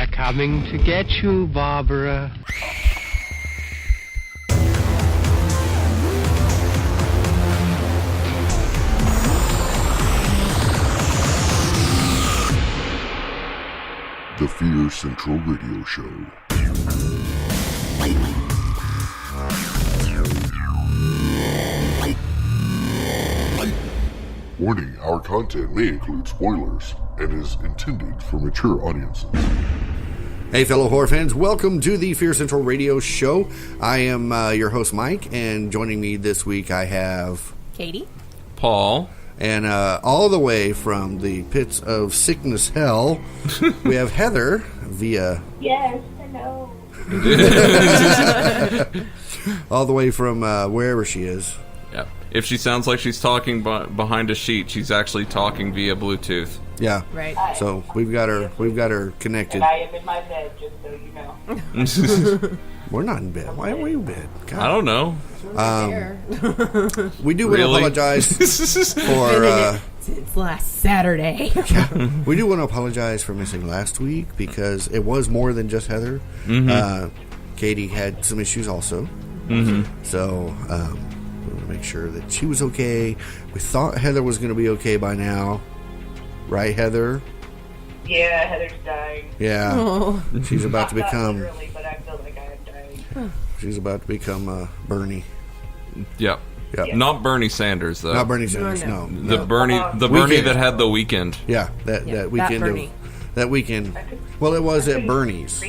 They're coming to get you, Barbara. The Fear Central Radio Show. Warning, our content may include spoilers and is intended for mature audiences. Hey, fellow horror fans, welcome to the Fear Central Radio Show. I am your host, Mike, and joining me this week I have... Katie. Paul. And all the way from the pits of sickness hell, we have Heather via... Yes, hello. all the way from wherever she is. Yeah. If she sounds like she's talking behind a sheet, she's actually talking via Bluetooth. Yeah. Right. So we've got her connected. And I am in my bed, just so you know. We're not in bed. Why are we in bed? God. I don't know. We do want to apologize for... Since last Saturday. Yeah, we do want to apologize for missing last week because it was more than just Heather. Mm-hmm. Katie had some issues also. Mm-hmm. So we want to make sure that she was okay. We thought Heather was going to be okay by now. Right, Heather? Yeah, Heather's dying. Yeah. Oh. She's about to become... Not literally, but I feel like I am dying. She's about to become Bernie. Yep. Yep. Not Bernie Sanders, though. Not Bernie Sanders, no. The Bernie that had the weekend. Yeah, that weekend. That Bernie. That weekend. Well, it was at Bernie's.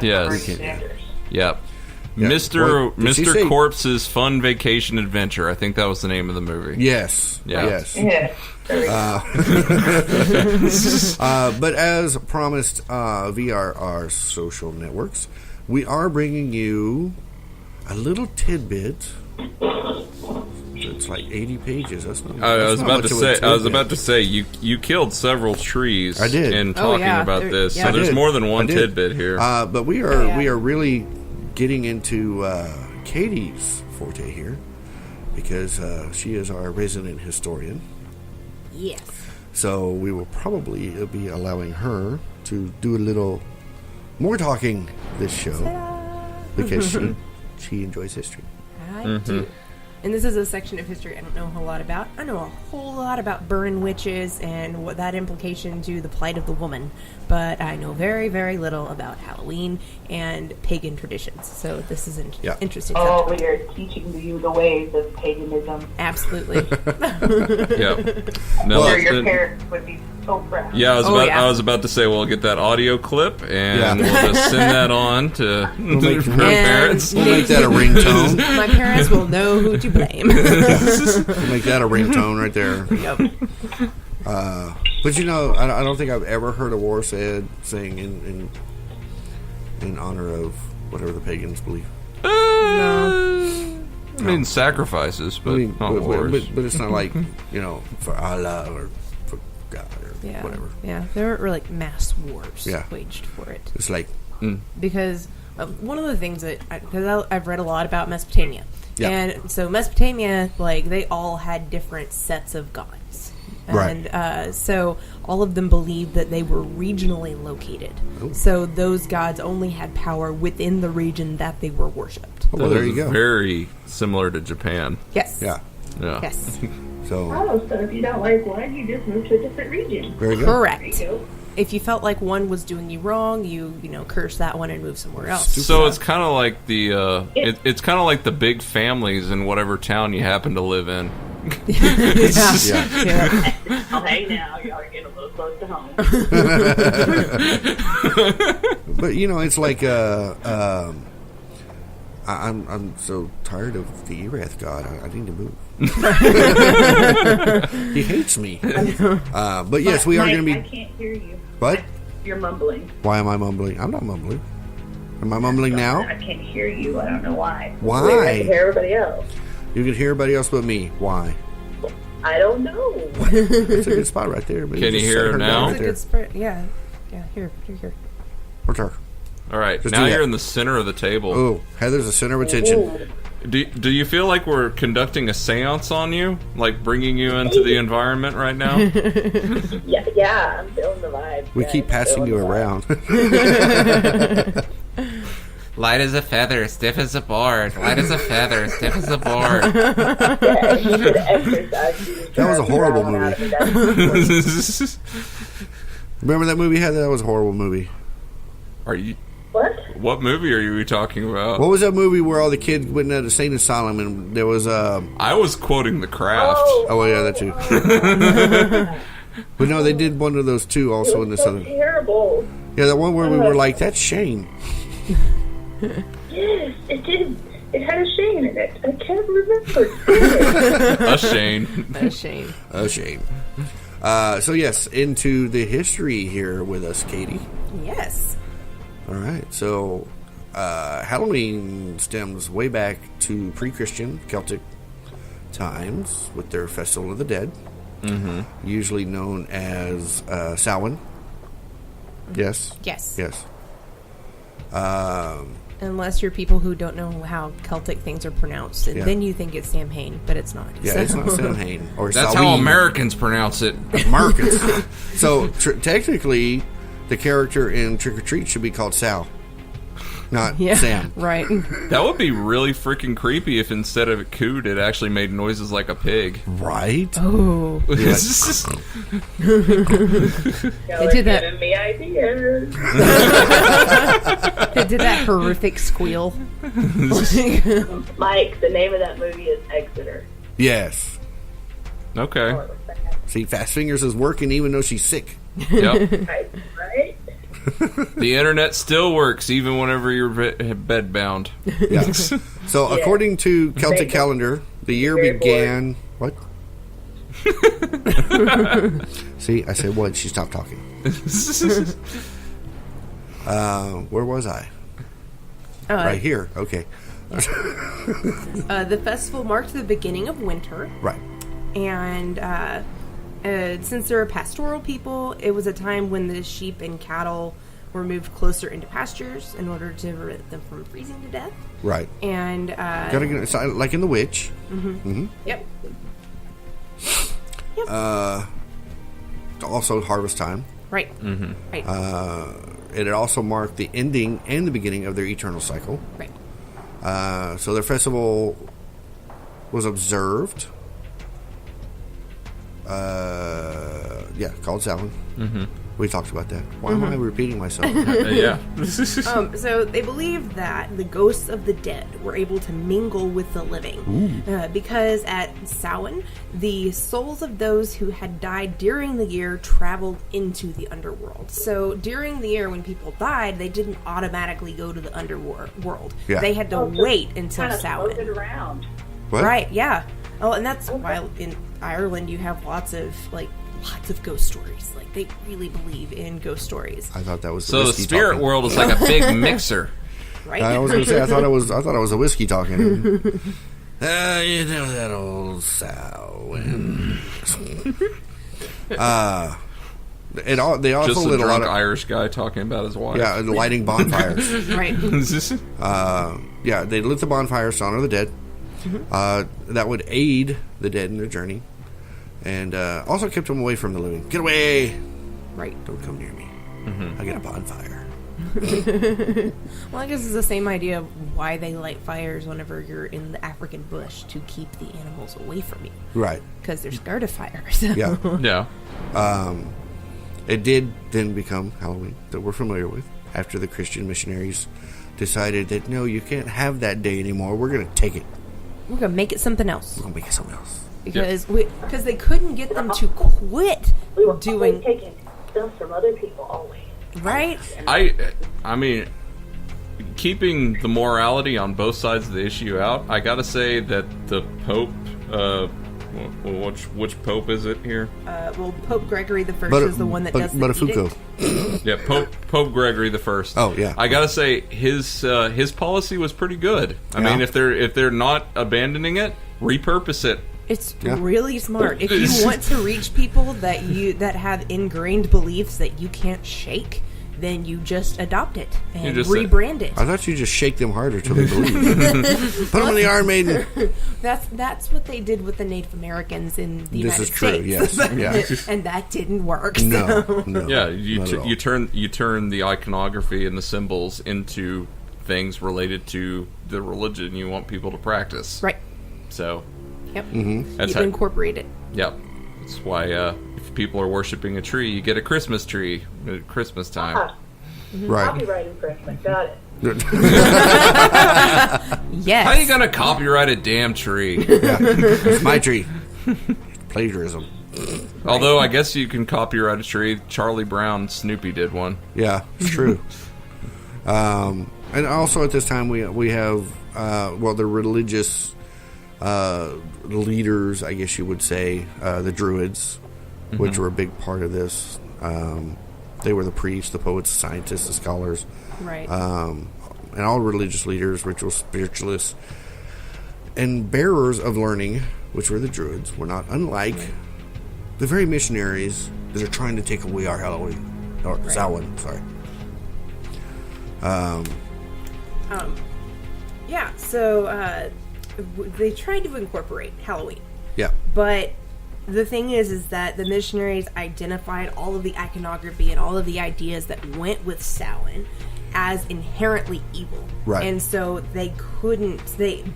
Yes. Sanders. Yep. Yeah. Mr. Corpse's Fun Vacation Adventure. I think that was the name of the movie. Yes. Yeah. Yes. Yeah. But as promised via our social networks, we are bringing you a little tidbit. It's like 80 pages. That's not. I was about to say you killed several trees. I did. In talking about this, so there's more than one tidbit here. But we are really getting into Katie's forte here because she is our resident historian. Yes. So we will probably be allowing her to do a little more talking this show. Ta-da! Because she enjoys history. I do. And this is a section of history I don't know a whole lot about. I know a whole lot about burn witches and what that implication to the plight of the woman, but I know very, very little about Halloween and pagan traditions. So this is an interesting subject. We are teaching you the ways of paganism. Absolutely. Yep. No, your parents would be so proud. Yeah, I was about to say we'll get that audio clip and we'll just send that on to her parents. We'll make that a ringtone. My parents will know who to blame. We'll make that a ringtone right there. Yep. But I don't think I've ever heard a war saying in honor of whatever the pagans believe. No. I mean sacrifices, but not wars. But it's not like for Allah or for God or whatever. Yeah, there were like mass wars waged for it. It's like because one of the things that because I've read a lot about Mesopotamia, and so Mesopotamia, like they all had different sets of gods, and so all of them believed that they were regionally located. Ooh. So those gods only had power within the region that they were worshipped. Well, there you go. Very similar to Japan. Yes. Yeah. Yes. So if you don't like one, you just move to a different region. Very good. Correct. If you felt like one was doing you wrong, you curse that one and move somewhere else. So it's kind of like the it's kind of like the big families in whatever town you happen to live in. Yeah. Oh, hey now, y'all are getting a little close to home. But it's like I'm so tired of the Erath god. I need to move. He hates me. But yes, we are going to be. I can't hear you. What? You're mumbling. Why am I mumbling? I'm not mumbling. Am I mumbling now? I can't hear you. I don't know why. Why? I can hear everybody else. You can hear everybody else but me. Why? I don't know. That's a good spot right there. Can you hear her now? That's a good spot. Yeah. Here. What's her? All right. Just now you're in the center of the table. Oh, Heather's the center of attention. Ooh. Do you feel like we're conducting a seance on you? Like bringing you into the environment right now? Yeah, I'm feeling the vibe. We guys. keep I'm passing feeling you the around. Light as a feather, stiff as a board. Light as a feather, stiff as a board. vibe. Yeah, you should exercise. That was a horrible movie. movie. Remember that movie had? That was a horrible movie. Are you? What? What movie are you talking about? What was that movie where all the kids went into the insane asylum and there was I was quoting The Craft. Oh yeah, that too. But no, they did one of those too also in this so other. terrible. Yeah, that one where we were like, that's Shane. Yes, it did. It had a Shane in it. I can't remember. A Shane. A shame. A shame. So yes, into the history here with us, Katie. Yes. All right, so Halloween stems way back to pre-Christian Celtic times with their Festival of the Dead, usually known as Samhain. Yes. Yes. Yes. Unless you're people who don't know how Celtic things are pronounced, and Yeah. then you think it's Samhain, but it's not. Yeah, So- it's not Samhain or That's Samhain. how Americans pronounce it. Americans. So technically, the character in Trick or Treat should be called Sal, not Yeah. Sam. Right. That would be really freaking creepy if instead of it cooed, it actually made noises like a pig. Right? Oh. Y'all They are did that. giving me ideas. They did that horrific squeal. Mike, the name of that movie is Exeter. Yes. Okay. See, Fast Fingers is working even though she's sick. Yep. Right? The internet still works even whenever you're bed bound. Yeah. So, according to Celtic calendar, the year Very began. What? See, I said what? She stopped talking. Where was I? Right here. Okay. The festival marked the beginning of winter, Right. and since they're a pastoral people, it was a time when the sheep and cattle were moved closer into pastures in order to prevent them from freezing to death. Right. And Gotta get it's like in The Witch. yep, Also, harvest time. right, right, It also marked the ending and the beginning of their eternal cycle. right. So their festival was observed. Called Samhain. We talked about that. Why am I repeating myself? Yeah. So they believed that the ghosts of the dead were able to mingle with the living, because at Samhain, the souls of those who had died during the year traveled into the underworld. So during the year when people died, they didn't automatically go to the underworld. Yeah. They had to wait until Kind of Samhain. floated around. What? Right, yeah. Oh, and that's why in Ireland you have lots of ghost stories. Like, they really believe in ghost stories. I thought that was So the whiskey spirit talking. world is like a big mixer. Right? I was going to say I thought it was a whiskey talking. You know that old sow. They also Just a lit a lot drunk of Irish guy talking about his wife. and lighting bonfires. Right. They lit the bonfires to honor the dead. That would aid the dead in their journey, and also kept them away from the living. Get away! Right. Don't come near me. I got a bonfire. Well, I guess it's the same idea of why they light fires whenever you're in the African bush, to keep the animals away from you. Right. Because they're scared of fire. So. Yeah. Yeah. It did then become Halloween that we're familiar with after the Christian missionaries decided that no, you can't have that day anymore. We're going to take it. We're going to make it something else. We're going to make it something else. Because they couldn't get them to quit We were doing... always taking stuff from other people always. Right? I mean, keeping the morality on both sides of the issue out, I gotta say that the Pope, which Pope is it here? Well, Pope Gregory the First is the one that does the Foucault. edict. Yeah, Pope Gregory the First. Oh, yeah. I gotta say his policy was pretty good. I Yeah. mean, if they're not abandoning it, repurpose it. It's Yeah. really smart. If you want to reach people that have ingrained beliefs that you can't shake, then you just adopt it and You just rebrand it. I thought you just shake them harder till they believe. Put them in the Iron Maiden. That's what they did with the Native Americans in the United This is true. States. Yes. Yeah. And that didn't work. No. So. No. Yeah, not at all. you turn the iconography and the symbols into things related to the religion you want people to practice. Right. So, Yep. That's You how- incorporate it. yep. That's why if people are worshiping a tree, you get a Christmas tree at Christmas time. Ah, Right. copyright infringement. Got it. Yes. How are you gonna copyright a damn tree? It's my tree. Plagiarism. Although I guess you can copyright a tree. Charlie Brown, Snoopy did one. Yeah, it's true. And also at this time we have the religious leaders, I guess you would say, the Druids, which were a big part of this. They were the priests, the poets, the scientists, the scholars, Right. and all religious leaders, ritual spiritualists, and bearers of learning, which were the Druids, were not unlike the very missionaries that are trying to take away our Halloween, or Samhain, sorry. Yeah, so they tried to incorporate Halloween. Yeah. But the thing is that the missionaries identified all of the iconography and all of the ideas that went with Samhain as inherently evil. Right. And so they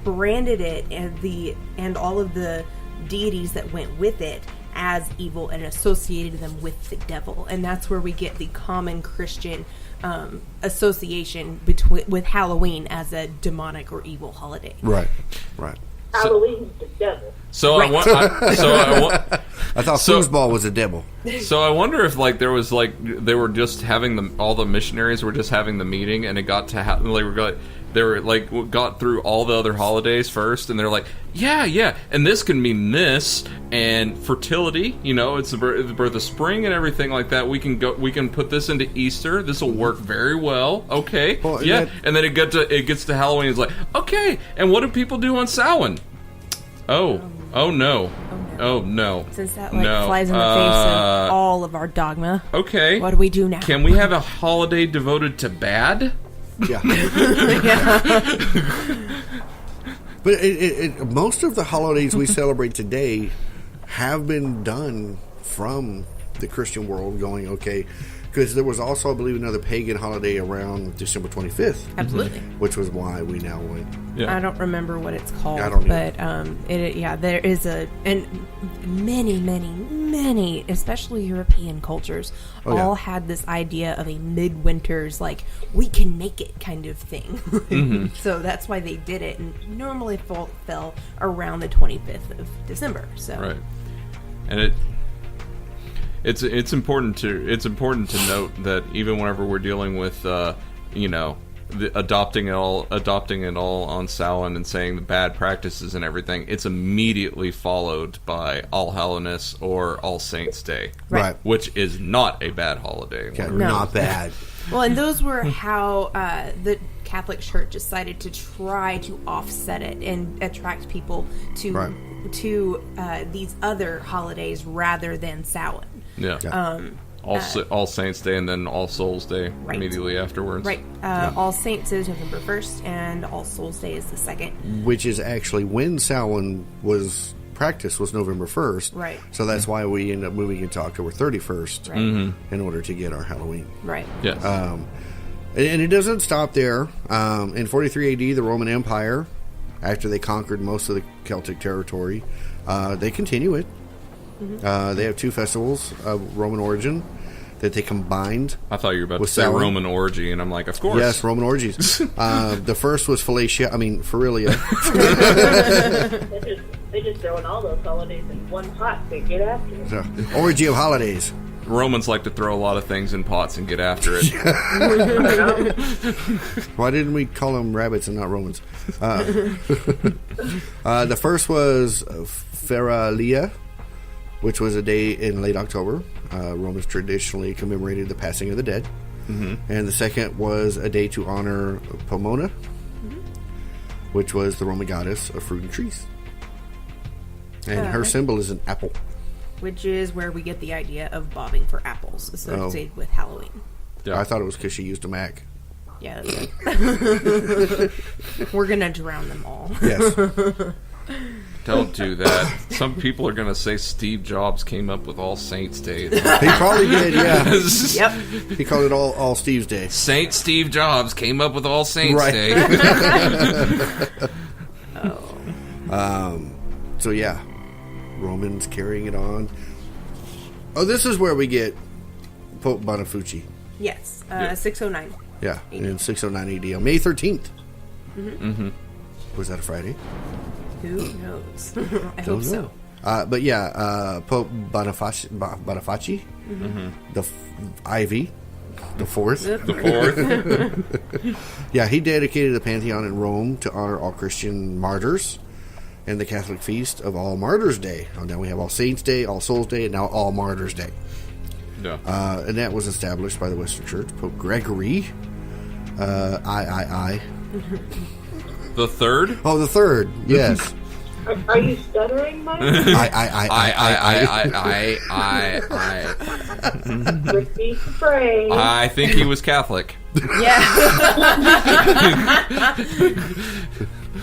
branded it and all of the deities that went with it as evil and associated them with the devil. And that's where we get the common Christian association with Halloween as a demonic or evil holiday. Right. Halloween's the devil. So Right. I thought So- foosball was a devil. So I wonder if there was they were just having all the missionaries were just having the meeting, and it got to they were got through all the other holidays first, and they're like, yeah, and this can mean this and fertility. It's the birth of spring and everything like that. We can put this into Easter. This will work very well. Okay, Well, yeah, that- and then it gets to Halloween. It's like, okay, and what do people do on Samhain? Oh no. Oh no! Since that No. flies in the face of all of our dogma. Okay. What do we do now? Can we have a holiday devoted to bad? Yeah. But most of the holidays we celebrate today have been done from the Christian world going, okay, because there was also, I believe, another pagan holiday around December 25th. Absolutely. Which was why we now went. Yeah. I don't remember what it's called. I don't but there is and many, especially European cultures, Oh, yeah. all had this idea of a midwinter's we can make it kind of thing. So that's why they did it, and normally fell around the 25th of December. So Right. And it's important to note that even whenever we're dealing with adopting it all on Samhain and saying the bad practices and everything, it's immediately followed by All Hallowness or All Saints Day, Right. which is not a bad holiday. Okay, No. not bad. Well, and those were how the Catholic Church decided to try to offset it and attract people to Right. these other holidays rather than Samhain. Yeah. Yeah. All Saints Day and then All Souls Day Right. immediately afterwards. Right. All Saints is November 1st, and All Souls Day is the 2nd. Which is actually when Samhain was practiced was November 1st. Right. So that's why we end up moving into October 31st Right. in order to get our Halloween. Right. Yes. And it doesn't stop there. In 43 AD, the Roman Empire, after they conquered most of the Celtic territory, they continue it. They have two festivals of Roman origin that they combined. I thought you were about to with say Samhain. Roman orgy, and I'm like, of course. Yes, Roman orgies. The first was Ferilia. They just throwing all those holidays in one pot to get after it. So, orgy of holidays. Romans like to throw a lot of things in pots and get after it. Why didn't we call them rabbits and not Romans? The first was Ferilia, which was a day in late October. Romans traditionally commemorated the passing of the dead. And the second was a day to honor Pomona, which was the Roman goddess of fruit and trees. And her symbol is an apple. Which is where we get the idea of bobbing for apples associated with Halloween. Yeah. I thought it was because she used a Mac. Yeah, that's it. We're gonna drown them all. Yes. Don't do that. Some people are going to say Steve Jobs came up with All Saints Day. He probably did, yeah. Yep. He called it all Steve's Day. Saint Steve Jobs came up with All Saints Right. Day. So, yeah. Romans carrying it on. Oh, this is where we get Pope Bonafucci. Yes. Yeah. 609. Yeah, in 609 AD on May 13th. Mm-hmm. Was that a Friday? Who knows? I Don't hope so. know. But yeah, Pope Bonifaci, the Ivy, the fourth. The fourth. Yeah, he dedicated the Pantheon in Rome to honor all Christian martyrs and the Catholic feast of All Martyrs' Day. And now we have All Saints' Day, All Souls' Day, and now All Martyrs' Day. Yeah. And that was established by the Western Church. Pope Gregory, I. The third? Oh, the third, yes. Are you stuttering, Mike? Repeat the phrase. I think he was Catholic. Yeah.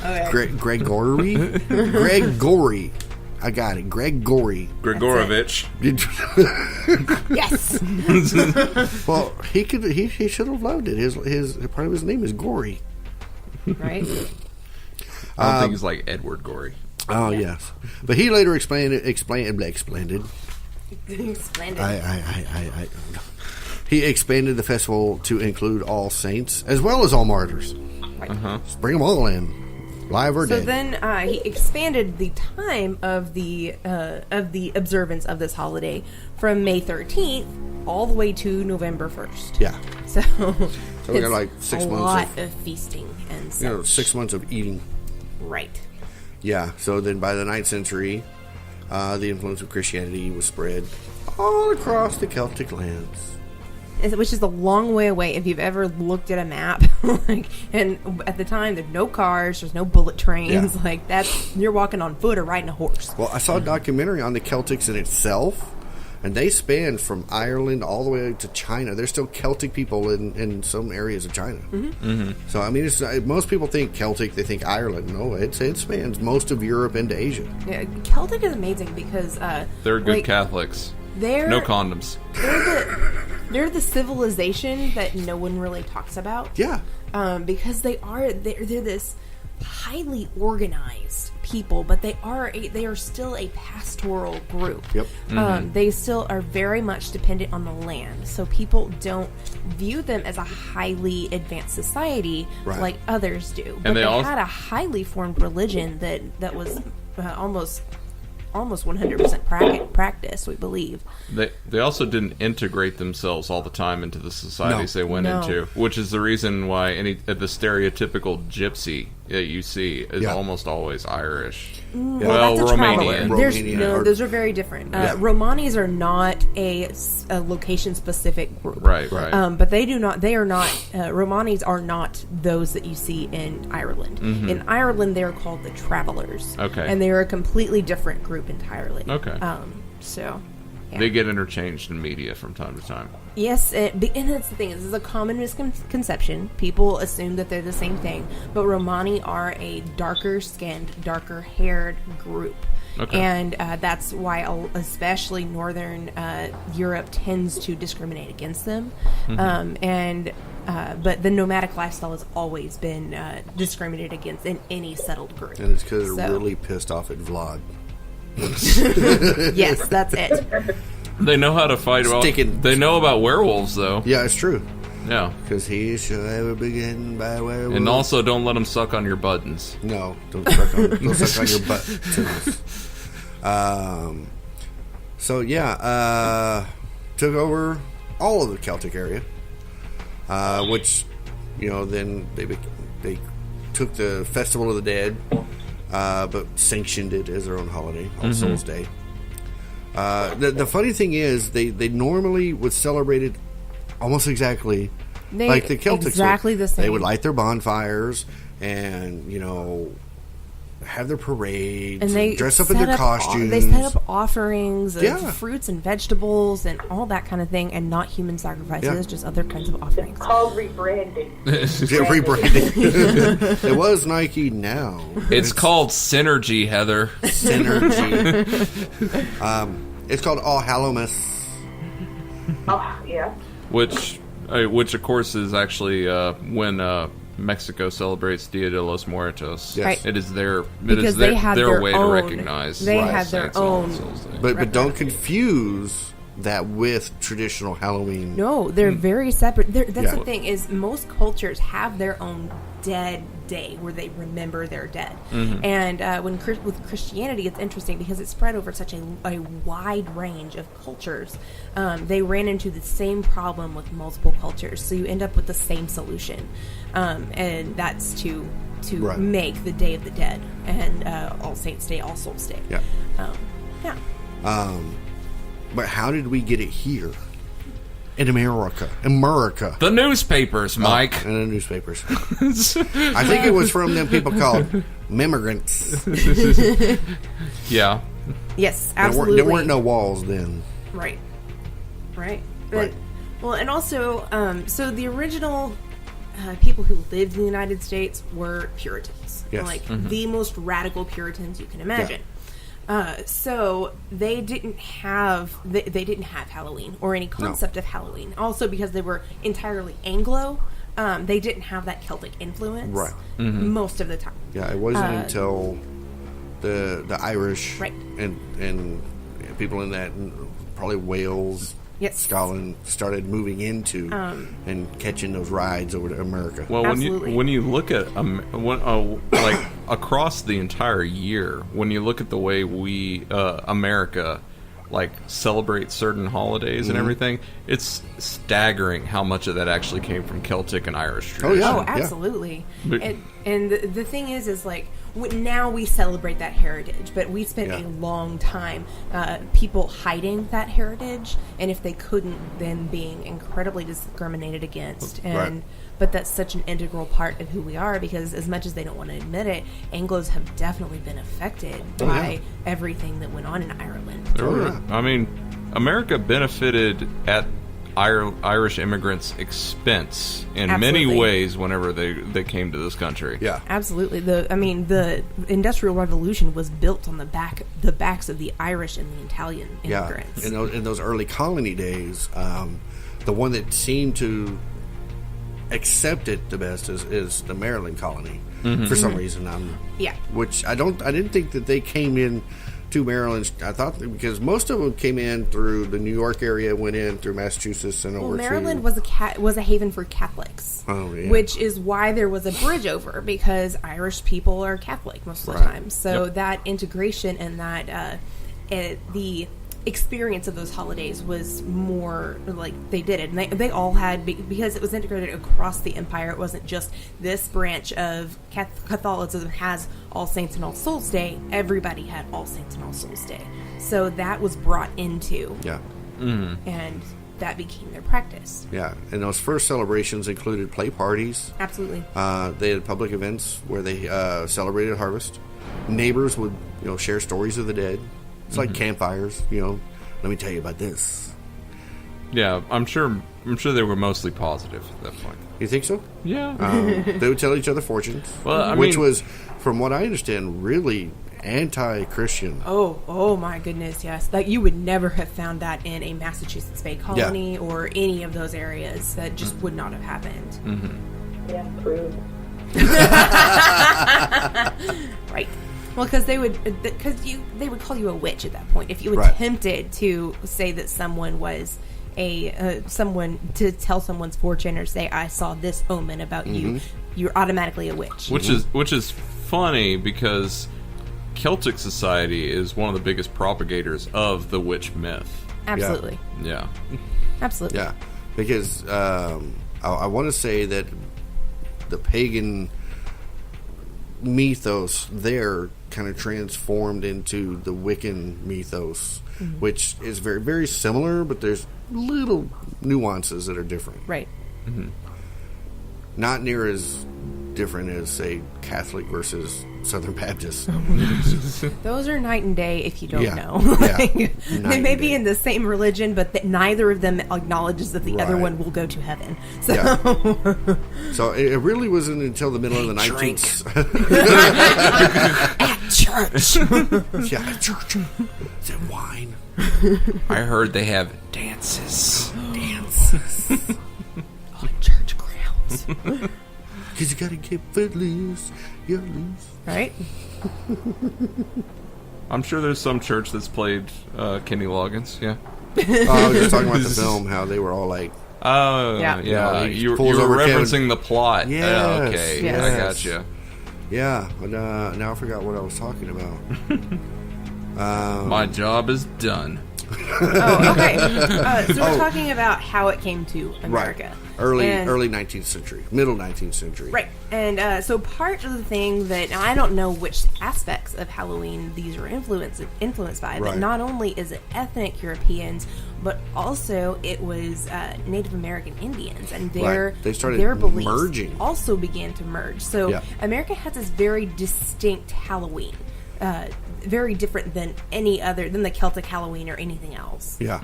Okay. Gregory? Gregory. I got it. Gregory. Grigorovich. Yes. Well, he should have loved it. His part of his name is Gory. Right. I don't think he's like Edward Gorey. Oh yes, but he later explained. Splendid. He expanded the festival to include all saints as well as all martyrs. Right. Just bring them all in, live or So dead. then he expanded the time of the observance of this holiday from May 13th all the way to November 1st. Yeah, So we got it's like 6 a months lot of- of feasting and such. 6 months of eating. Right. Yeah. So then, by the 9th century, the influence of Christianity was spread all across the Celtic lands. Which is a long way away if you've ever looked at a map. And at the time, there's no cars, there's no bullet trains. Yeah. You're walking on foot or riding a horse. Well, I saw a documentary on the Celtics in itself, and they span from Ireland all the way to China. There's still Celtic people in some areas of China. Mm-hmm. So, I mean, most people think Celtic, they think Ireland. No, it spans most of Europe into Asia. Yeah, Celtic is amazing because They're good Catholics. They're No condoms. They're the civilization that no one really talks about. Yeah. Because they're this highly organized people, but they are still a pastoral group. Yep. They still are very much dependent on the land, so people don't view them as a highly advanced society Right. like others do. But And they they also- had a highly formed religion that was almost 100% practice, we believe. They also didn't integrate themselves all the time into the societies they went No. into, which is the reason why the stereotypical gypsy that you see is Yeah. almost always Irish. Well, that's a traveler. Romanian. Romanian. Those are very different. Yeah. Romanis are not a location-specific group, Right. But they are not. Romanis are not those that you see in Ireland. In Ireland, they are called the Travelers. Okay. And they are a completely different group entirely. Okay. So. Yeah. They get interchanged in media from time to time. Yes, and that's the thing. This is a common misconception. People assume that they're the same thing, but Romani are a darker-skinned, darker-haired group. Okay. And that's why especially Northern Europe tends to discriminate against them. But the nomadic lifestyle has always been discriminated against in any settled group. And it's because they're So- really pissed off at Vlad. Yes, that's it. They know how to fight. They know about werewolves, though. Yeah, it's true. Yeah. Because he shall ever begin by werewolf. And also, don't let them suck on your buttons. No, don't suck on your butt. So yeah, took over all of the Celtic area, which then they took the Festival of the Dead, but sanctioned it as their own holiday, All Souls Day. The funny thing is, they normally would celebrate it almost exactly like the Celtics. Exactly the same. They would light their bonfires and have their parades, and they dress up in their costumes. They set up offerings of Yeah. fruits and vegetables and all that kind of thing, and not human sacrifices, Yeah. just other kinds of offerings. Called rebranding. Yeah, rebranding. It was Nike now. It's called Synergy, Heather. Synergy. It's called All Hallowmas. Oh, yeah. Which of course is actually when Mexico celebrates Dia de los Muertos. Yes. Right. It is their Because they had their way own, to recognize. They Right. had their Saints and All own. Souls Day. But don't confuse that with traditional Halloween. No, they're very separate. That's Yeah. the thing is most cultures have their own dead day where they remember their dead. And with Christianity, it's interesting because it's spread over such a wide range of cultures. They ran into the same problem with multiple cultures, so you end up with the same solution, and that's to Right. make the Day of the Dead and All Saints Day, All Souls Day. Yeah. Yeah. But how did we get it here? In America. The newspapers, Mike. In the newspapers. I think it was from them people called Mimmigrants. Yeah. Yes, There absolutely. weren't no walls then. Right. Right. Right. Well, and also, so the original people who lived in the United States were Puritans. Yes. Like the most radical Puritans you can imagine. So they didn't have Halloween or any concept of Halloween. Also because they were entirely Anglo, they didn't have that Celtic influence. Right. Most of the time. Yeah, it wasn't until the Irish Right. and people in that, probably Wales, Yes. Scotland, started moving into and catching those rides over to America. Well, Absolutely. when you look at like across the entire year, when you look at the way we America like celebrate certain holidays and everything, it's staggering how much of that actually came from Celtic and Irish tradition. yeah. Oh, absolutely. But- And the thing is like now we celebrate that heritage, but we spent Yeah. a long time people hiding that heritage, and if they couldn't, then being incredibly discriminated against. And Right. but that's such an integral part of who we are, because as much as they don't want to admit it, Anglos have definitely been affected by everything that went on in Ireland. I mean, America benefited at Irish immigrants' expense in many Absolutely. ways whenever they came to this country. Yeah. Absolutely. The Industrial Revolution was built on the backs of the Irish and the Italian immigrants. Yeah, in those early colony days, the one that seemed to accept it the best is the Maryland colony for some reason. Yeah. Which I didn't think that they came in to Maryland. I thought because most of them came in through the New York area, went in through Massachusetts and over Maryland to was a haven for Catholics, Oh, yeah. which is why there was a bridge over, because Irish people are Catholic most of the Right. time. So that integration and that the experience of those holidays was more like they did it, and they all had, because it was integrated across the empire. It wasn't just this branch of Catholicism has All Saints and All Souls Day. Everybody had All Saints and All Souls Day, so that was brought into Yeah. and that became their practice. Yeah, and those first celebrations included play parties. Absolutely. They had public events where they celebrated harvest. Neighbors would, share stories of the dead. It's like campfires. Let me tell you about this. Yeah, I'm sure they were mostly positive at that point. You think so? Yeah. They would tell each other fortunes, Well, which mean- was, from what I understand, really anti-Christian. Oh my goodness, yes. Like you would never have found that in a Massachusetts Bay colony or any of those areas. That just would not have happened. Yeah, proved. Right. Well, because they would call you a witch at that point if you Right. attempted to say that someone was someone to tell someone's fortune or say I saw this omen about you. You're automatically a witch. Which is funny because Celtic society is one of the biggest propagators of the witch myth. Absolutely. Yeah. Absolutely. Yeah, because I want to say that the pagan mythos there kind of transformed into the Wiccan mythos, which is very, very similar, but there's little nuances that are different. Right. Not near as different as, say, Catholic versus Southern Baptist. Those are night and day if you don't Yeah. know. Yeah. Like, Night they may and be day. in the same religion, but neither of them acknowledges that the other Right. one will go to heaven. So, Yeah. So it really wasn't until the middle of the Drink. 19th. at church. Yeah, church. Is it wine? I heard they have dances. On church grounds. Because you gotta get foot loose. You're loose. Right? I'm sure there's some church that's played Kenny Loggins. Yeah. Oh, I was just talking about the film, how they were all like, Oh, Yeah. yeah. he You were pulls over referencing the plot. Yes, Okay. yes. I gotcha. yeah, but now I forgot what I was talking about. My job is done. Oh, okay. So we're talking about how it came to America. Right. And- Early 19th century. Middle 19th century. Right. And so part of the thing that, now I don't know which aspects of Halloween these are influenced by, but Right. not only is it ethnic Europeans, but also it was Native American Indians, and Right. They started their beliefs merging. also began to merge. So Yeah. America has this very distinct Halloween, very different than any other, than the Celtic Halloween or anything else. Yeah.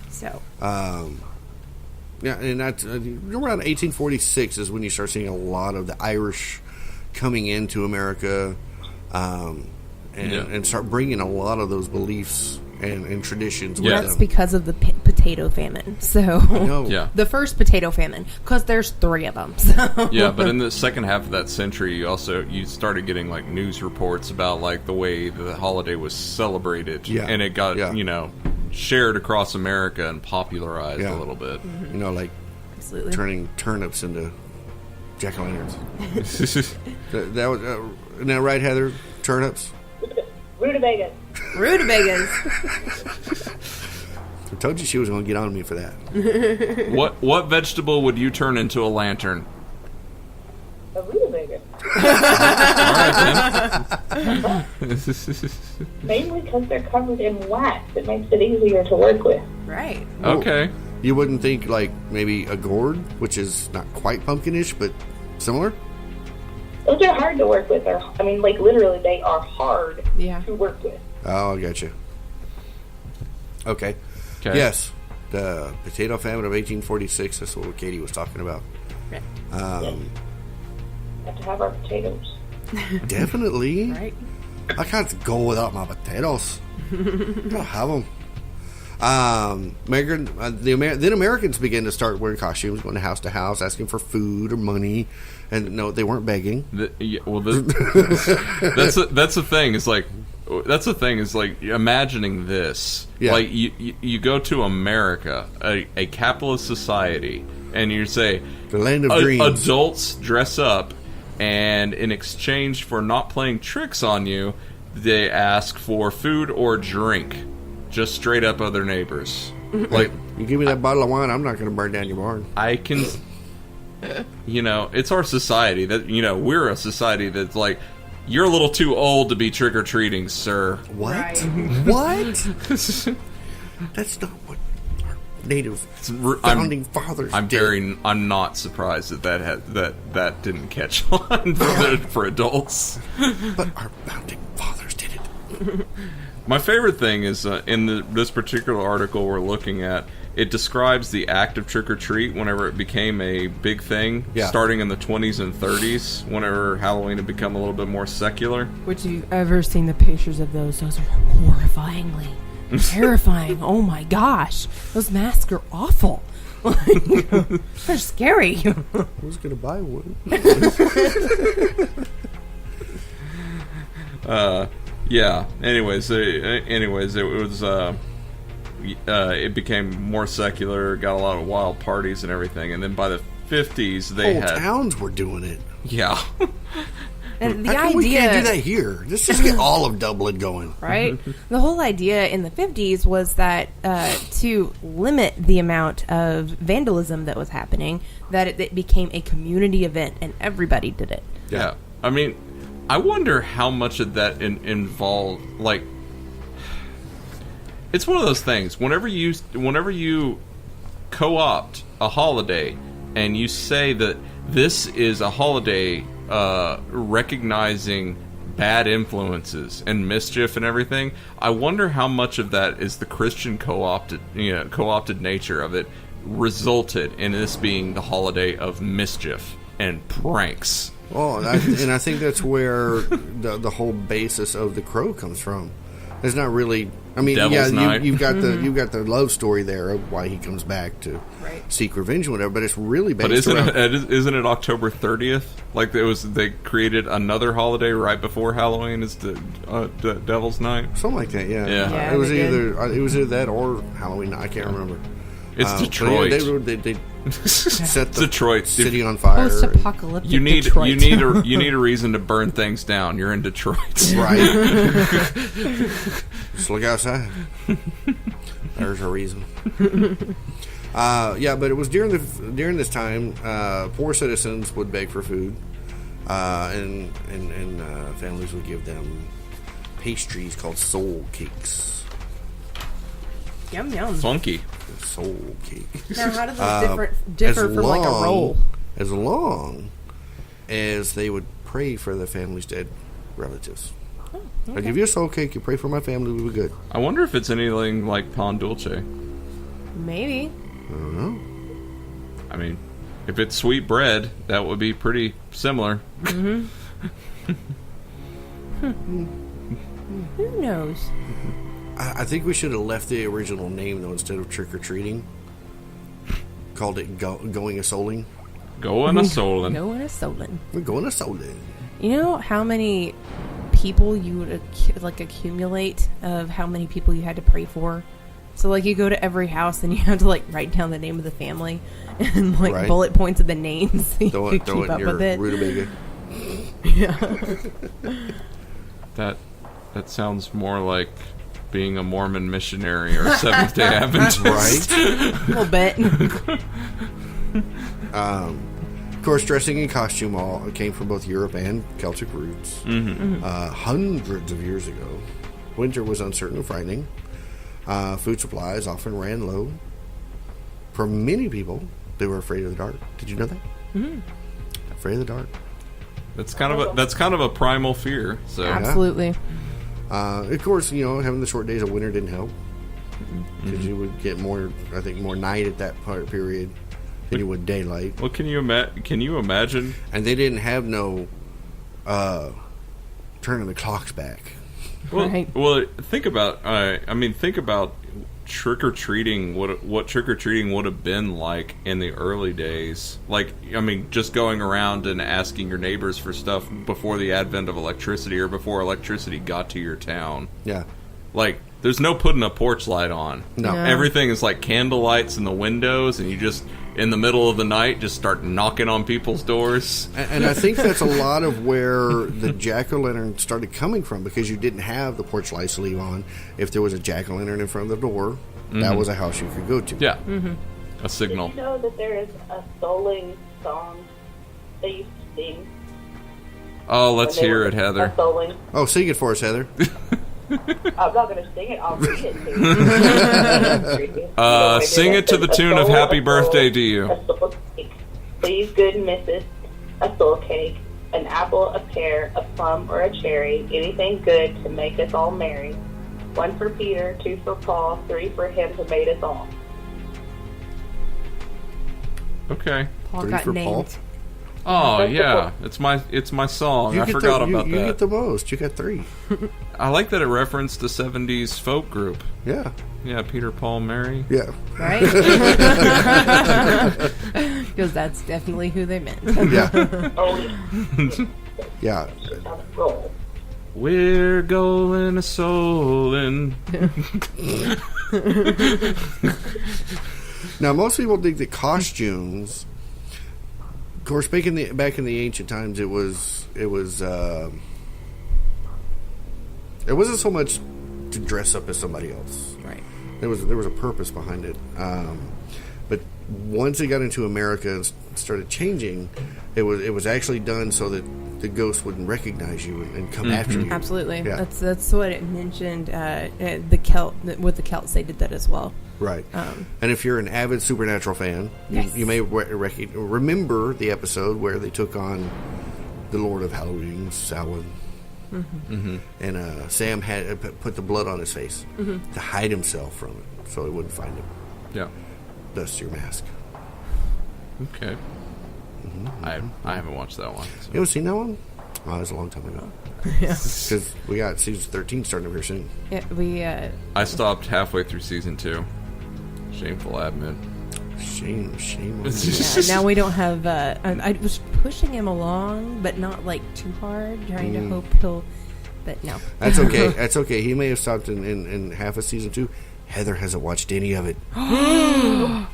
So Yeah, and that's around 1846 is when you start seeing a lot of the Irish coming into America, and start bringing a lot of those beliefs and traditions Yeah. with that's them. because of the potato famine. So No. Yeah. the first potato famine, because there's 3 of them. So. Yeah, but in the second half of that century, you started getting like news reports about like the way the holiday was celebrated, Yeah. and it got Yeah. shared across America and popularized Yeah. a little bit. Like Absolutely. turning turnips into jack-o'-lanterns. that was now right, Heather? Turnips. Rutabagas. Rutabagas. I told you she was going to get on me for that. What vegetable would you turn into a lantern? A rutabaga. All right, Mainly because they're covered in wax. It makes it easier to work with. Right. then. Okay. You wouldn't think like maybe a gourd, which is not quite pumpkinish, but similar. Those are hard to work with. Literally, they are hard Yeah. to work with. Oh, I got you. Okay. Okay. Yes, the potato famine of 1846. That's what Katie was talking about. Right. Have to have our potatoes. Definitely. Right. I can't go without my potatoes. Gotta have them. Then Americans began to start wearing costumes, going to house, asking for food or money, and no, they weren't begging. That's the thing. Is like that's the thing. Is like imagining this. Yeah. Like you go to America, a capitalist society, and you say The land of dreams. adults dress up, and in exchange for not playing tricks on you, they ask for food or drink, just straight up other neighbors. Like You give me that bottle of wine, I'm not going to burn down your barn. I can, it's our society that we're a society that's like, you're a little too old to be trick or treating, sir. What? Right. What? That's not what our native founding fathers did. I'm not surprised that didn't catch on for adults. But our founding fathers did it. My favorite thing is in this particular article we're looking at, it describes the act of trick-or-treat whenever it became a big thing, starting in the 20s and 30s, whenever Halloween had become a little bit more secular. Would you ever seen the pictures of those? Those are horrifyingly terrifying. Oh my gosh. Those masks are awful. They're scary. Who's going to buy one? Yeah. Anyways, it was. It became more secular. Got a lot of wild parties and everything. And then by the 50s, they Whole had towns were doing it. yeah. And the How come idea, we can't do that here? Let's just get all of Dublin going. right? The whole idea in the 50s was that to limit the amount of vandalism that was happening, that it became a community event and everybody did it. Yeah. I mean, I wonder how much of that involved. Like, it's one of those things. Whenever you co-opt a holiday and you say that this is a holiday recognizing bad influences and mischief and everything. I wonder how much of that is the Christian co-opted nature of it resulted in this being the holiday of mischief and pranks. Well, and I think that's where the whole basis of the Crow comes from. It's not really. I mean, Devil's Night. you've got the love story there of why he comes back to seek revenge and whatever. But it's really based. But isn't it October 30th? Like they created another holiday right before Halloween is the Devil's Night. Something like that. Yeah. Yeah. It was either that or Halloween. I can't remember. It's Detroit. They set the Detroit city on fire. Post-apocalyptic You need Detroit. you need a reason to burn things down. You're in Detroit, Right. Just look outside. There's a reason. But it was during this time, poor citizens would beg for food, and families would give them pastries called soul cakes. Yum yum. Funky. Soul cake. Now, how does this differ from like a roll? As long as they would pray for their family's dead relatives. Oh, I give you a soul cake. You pray for my family. We'll be good. I wonder if it's anything like pan dulce. Maybe. I don't know. I mean, if it's sweet bread, that would be pretty similar. Mm-hmm. Who knows? I think we should have left the original name though instead of trick or treating. Called it going a souling. Going a souling. Going a souling. We're going a souling. You know how many people you would accumulate of how many people you had to pray for? So like you go to every house and you have to like write down the name of the family and like bullet points of the names so you Throw can it keep in up your with it. rutabaga. That sounds more like being a Mormon missionary or Seventh-day Adventist. Right. A little bit. Of course, dressing in costume all came from both Europe and Celtic roots. Mm-hmm. Hundreds of years ago, winter was uncertain and frightening. Food supplies often ran low. For many people, they were afraid of the dark. Did you know that? Mm-hmm. Afraid of the dark. That's kind of a primal fear. So Absolutely. Of course, having the short days of winter didn't help because you would get more night at that period than you would daylight. Well, can you imagine? And they didn't have no turning the clocks back. Well, think about trick or treating. What trick or treating would have been like in the early days. Like, I mean, just going around and asking your neighbors for stuff before the advent of electricity or before electricity got to your town. Yeah. Like, there's no putting a porch light on. No. Everything is like candle lights in the windows, and you just, in the middle of the night, just start knocking on people's doors. And I think that's a lot of where the jack-o'-lantern started coming from, because you didn't have the porch lights to leave on. If there was a jack-o'-lantern in front of the door, that was a house you could go to. Yeah. A signal. Did you know that there is a souling song they used to sing? Oh, let's hear it, Heather. A souling. Oh, sing it for us, Heather. I'm not going to sing it. I'll read it to you. Sing it to the tune of Happy Birthday to You. A soul cake. Please, good missus, a soul cake, an apple, a pear, a plum, or a cherry, anything good to make us all merry. 1 for Peter, 2 for Paul, 3 for him who made us all. Okay. Paul 3 got for named. Paul. Oh yeah, it's my song. I forgot about that. You get the most. You got 3. I like that it referenced the 70s folk group. Yeah. Yeah, Peter, Paul, Mary. Yeah. Right? Because that's definitely who they meant. Yeah. Oh, Yeah. just on a roll. We're going a soulin'. Now, most people think that costumes. Of course, back in the ancient times, it wasn't so much to dress up as somebody else. Right. There was a purpose behind it. But once it got into America and started changing, it was actually done so that the ghost wouldn't recognize you and come after you. Absolutely. Yeah. That's what it mentioned. The Celts, they did that as well. Right. And if you're an avid Supernatural fan, you may remember the episode where they took on the Lord of Halloween, Samhain. And Sam had put the blood on his face to hide himself from it, so he wouldn't find him. Yeah. Thus your mask. Okay. I haven't watched that one. So. You haven't seen that one? Oh, that was a long time ago. Because we got season 13 starting up here soon. Yeah, we. I stopped halfway through season 2. Shameful admit. Shame on you. Yeah, now we don't have. I was pushing him along, but not like too hard, trying to hope he'll. But no. That's okay. That's okay. He may have stopped in half of season 2. Heather hasn't watched any of it. I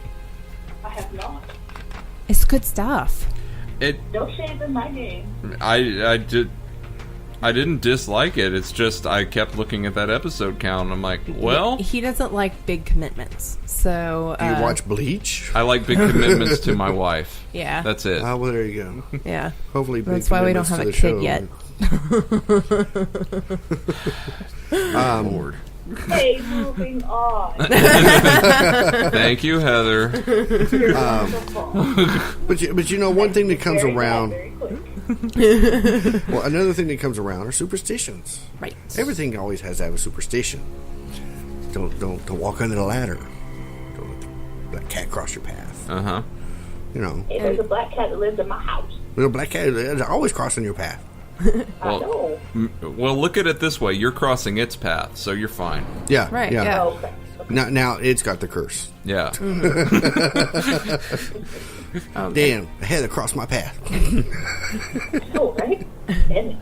have not. It's good stuff. No shame in my game. I didn't dislike it. It's just I kept looking at that episode count. And I'm like, well, he doesn't like big commitments. So Do you watch Bleach? I like big commitments to my wife. Yeah, That's it. Well, there you go. yeah. Hopefully, big That's why we don't commitments have to a the kid show. yet. Lord. Hey, moving on. Thank you, Heather. But you know, one thing that comes Very bad, around. very quick. Well, another thing that comes around are superstitions. Right. Everything always has to have a superstition. Don't walk under the ladder. Don't let the black cat cross your path. Uh-huh. You know, Hey, there's a black cat that lives in my house. little black cat is always crossing your path. I know. Well, look at it this way. You're crossing its path, so you're fine. Yeah, Right, Yeah. yeah. Okay. Now it's got the curse. Yeah. Damn, Heather crossed my path. Oh, right? Damn it.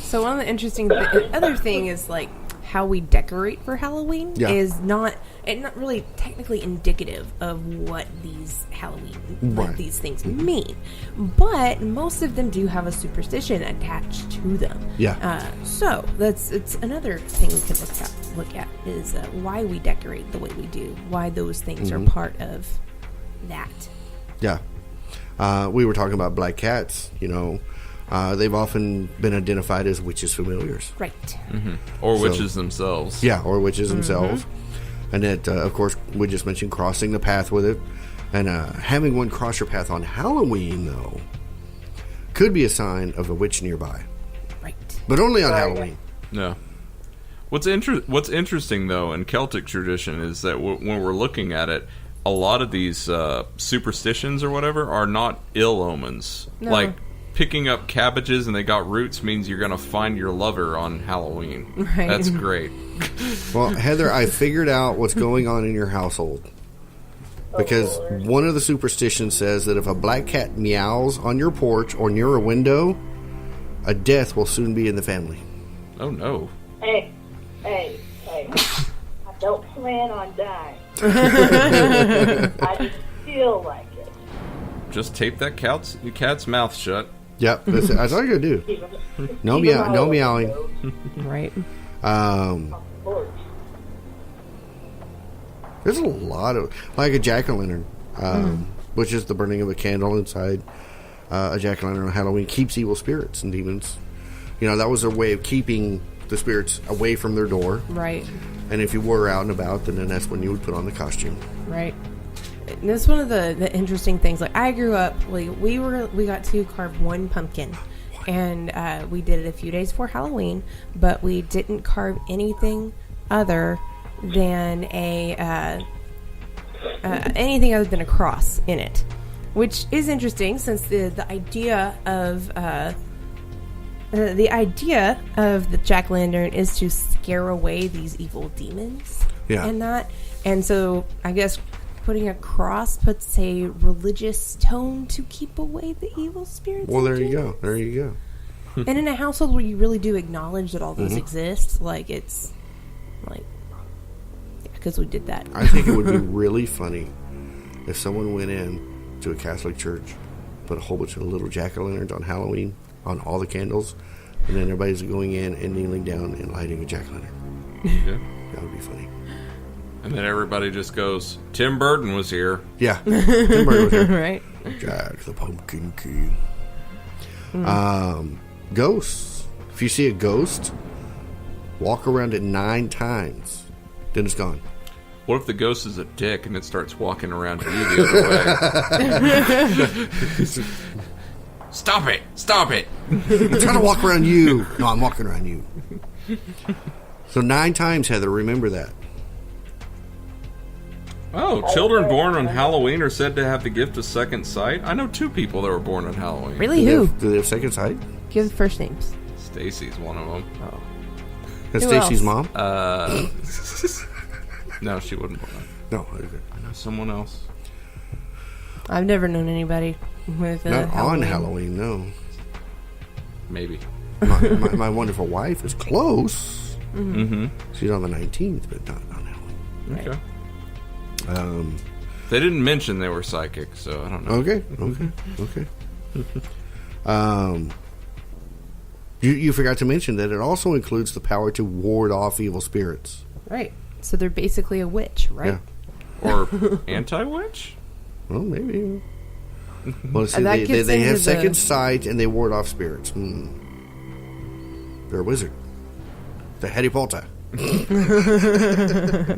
So one of the interesting other thing is like how we decorate for Halloween Yeah. is not really technically indicative of what these Halloween Right. these things mean, but most of them do have a superstition attached to them. Yeah. So it's another thing we can look at is why we decorate the way we do, why those things are part of that. Yeah. We were talking about black cats, you know. They've often been identified as witches' familiars. Right. Or So- witches themselves. Yeah, or witches themselves. And that, of course, we just mentioned crossing the path with it. And having one cross your path on Halloween, though, could be a sign of a witch nearby. Right. But only on Halloween. No. What's interesting, though, in Celtic tradition is that when we're looking at it, a lot of these superstitions or whatever are not ill omens. No. Like, picking up cabbages and they got roots means you're going to find your lover on Halloween. Right. That's great. Well, Heather, I figured out what's going on in your household. Because one of the superstitions says that if a black cat meows on your porch or near a window, a death will soon be in the family. Oh, no. Hey. I don't plan on dying. I just feel like it. Just tape that cat's mouth shut. Yep, that's all you gotta do. No meowing. Right. Lord. There's a lot of, like a jack-o'-lantern, which is the burning of a candle inside a jack-o'-lantern on Halloween, keeps evil spirits and demons. You know, that was a way of keeping the spirits away from their door. Right. And if you were out and about, then that's when you would put on the costume. Right. And that's one of the interesting things. Like, I grew up, like, we got to carve one pumpkin, and we did it a few days before Halloween, but we didn't carve anything other than anything other than a cross in it, which is interesting since the idea of the jack-o'-lantern is to scare away these evil demons. Yeah. And so I guess putting a cross puts a religious tone to keep away the evil spirits. Well, there and you go. demons. There you go. And in a household where you really do acknowledge that all those exist, like, it's like, yeah, because we did that. I think it would be really funny if someone went in to a Catholic church, put a whole bunch of little jack-o'-lanterns on Halloween on all the candles, and then everybody's going in and kneeling down and lighting a jack-o'-lantern. Yeah. That would be funny. And then everybody just goes, Tim Burton was here. Yeah. Tim Burton was here. Right. Jack the Pumpkin King. Ghosts. If you see a ghost, walk around it 9 times. Then it's gone. What if the ghost is a dick and it starts walking around you the other way? Stop it! Stop it! I'm trying to walk around you. No, I'm walking around you. So 9 times, Heather. Remember that. Oh, children born on Halloween are said to have the gift of second sight. I know 2 people that were born on Halloween. Really? Do Who? they have second sight? Give the first names. Stacy's one of them. Oh. That's Who Stacy's else? mom? No, she wouldn't born. No. Okay. I know someone else. I've never known anybody with Not Halloween. on Halloween, no. Maybe. My wonderful wife is close. Mm-hmm. She's on the 19th, but not on Halloween. Okay. Um, They didn't mention they were psychic, so I don't know. okay. You forgot to mention that it also includes the power to ward off evil spirits. Right. So they're basically a witch, right? Yeah. Or anti-witch? Well, maybe. Well, see, That they gets have into second the- sight and they ward off spirits. They're a wizard. The Harry Potter.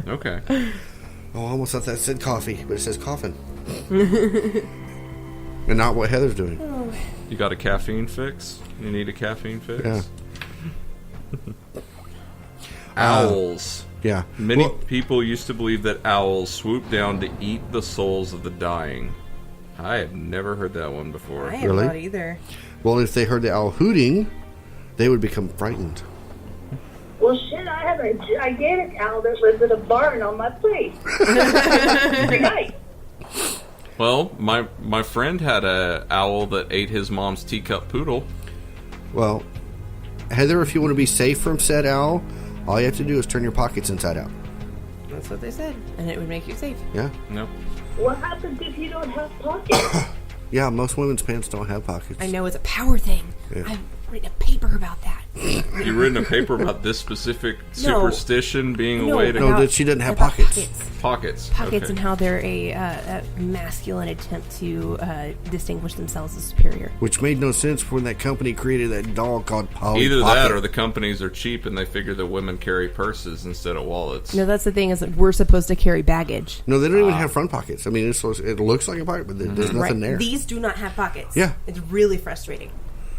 Okay. Oh, I almost thought that said coffee, but it says coffin. And not what Heather's doing. You got a caffeine fix? You need a caffeine fix? Yeah. Owls. Yeah. Many Well, people used to believe that owls swoop down to eat the souls of the dying. I have never heard that one before. I have Really? not either. well, if they heard the owl hooting, they would become frightened. Well, shit, I have a gigantic owl that lives in a barn on my place. Every night. Well, my friend had a owl that ate his mom's teacup poodle. Well, Heather, if you want to be safe from said owl, all you have to do is turn your pockets inside out. That's what they said. And it would make you safe. Yeah. No. What happens if you don't have pockets? Yeah, most women's pants don't have pockets. I know it's a power thing. Yeah. I've written a paper about that. You written a paper about this specific No. superstition being a No, way to No, about- that she doesn't have about pockets. pockets. Pockets Okay. and how they're a masculine attempt to distinguish themselves as superior. Which made no sense when that company created that dog called Polly Either Pocket. that or the companies are cheap and they figure that women carry purses instead of wallets. No, that's the thing is that we're supposed to carry baggage. No, they don't even have front pockets. I mean, it looks like a pocket, but there's nothing there. These do not have pockets. Yeah. It's really frustrating.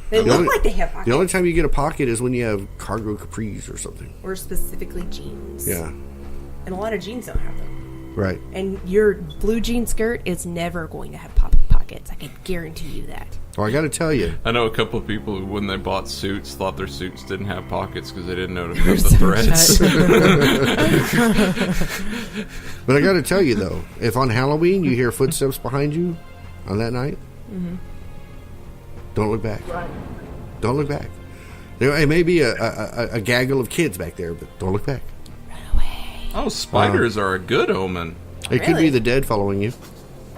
They The look only- like they have pockets. The only time you get a pocket is when you have cargo capris or something. Or specifically jeans. Yeah, And a lot of jeans don't have them. right. And your blue jean skirt is never going to have pockets. I can guarantee you that. Well, I got to tell you, I know a couple of people who, when they bought suits, thought their suits didn't have pockets because they didn't know to cut the threads. but I got to tell you though, if on Halloween you hear footsteps behind you on that night, don't look back. Run. Don't look back. There may be a gaggle of kids back there, but don't look back. Oh, spiders are a good omen. It could be Really? the dead following you.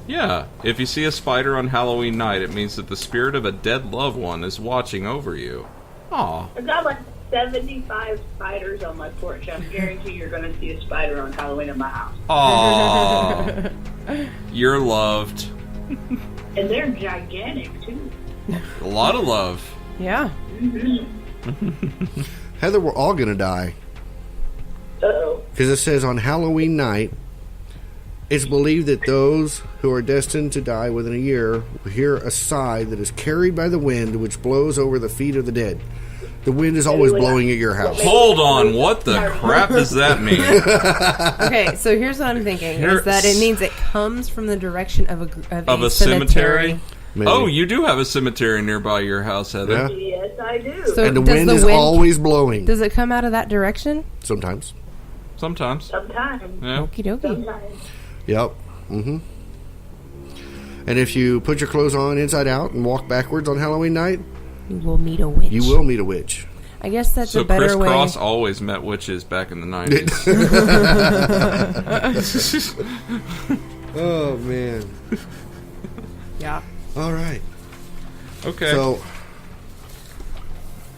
Yeah, if you see a spider on Halloween night, it means that the spirit of a dead loved one is watching over you. Aw. I've got like 75 spiders on my porch. I guarantee you're going to see a spider on Halloween in my house. Aw. You're loved. And they're gigantic, too. A lot of love. Yeah. Heather, we're all going to die. Uh-oh. Because it says on Halloween night, it's believed that those who are destined to die within a year will hear a sigh that is carried by the wind, which blows over the feet of the dead. The wind is always blowing at your house. Hold on, what the crap does that mean? Okay, so here's what I'm thinking: is that it means it comes from the direction of Of a cemetery? Maybe. Oh, you do have a cemetery nearby your house, Heather. Yeah. Yes, I do. So And the does wind the is wind always blowing. Does it come out of that direction? Sometimes. Sometimes. Sometimes. Yeah. Okie dokie. Sometimes. Yep. Mm-hmm. And if you put your clothes on inside out and walk backwards on Halloween night, You will meet a witch. you will meet a witch. I guess that's So a better Chris way. Cross always met witches back in the 90s. Oh, man. Yeah. All right. Okay. So,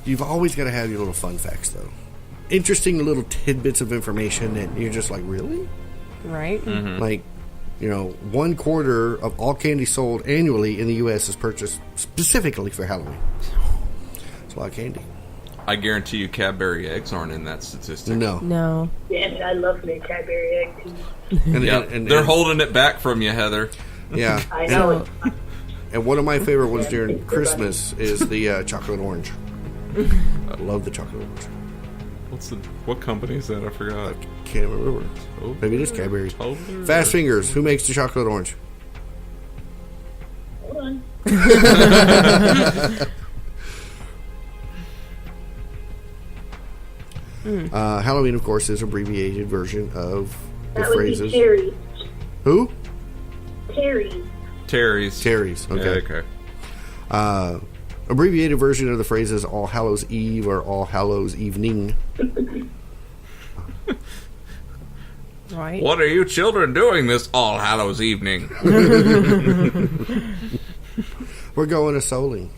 you've always got to have your little fun facts, though. Interesting little tidbits of information that you're just like, really? Right. Like, 1/4 of all candy sold annually in the U.S. is purchased specifically for Halloween. It's a lot of candy. I guarantee you Cadbury eggs aren't in that statistic. No. Damn it, I love me a Cadbury egg too. And They're holding it back from you, Heather. Yeah. I know. And one of my favorite ones during Christmas is the chocolate orange. I love the chocolate orange. What company is that? I forgot. Can't remember. Maybe it is Cadbury. Fast Fingers. Who makes the chocolate orange? Hold on. Halloween, of course, is an abbreviated version of the That would phrases. be Terry. Who? Terry. Terry's. Okay. Yeah, okay. Abbreviated version of the phrases All Hallows Eve or All Hallows Evening. Right. What are you children doing this All Hallows evening? We're going to souling.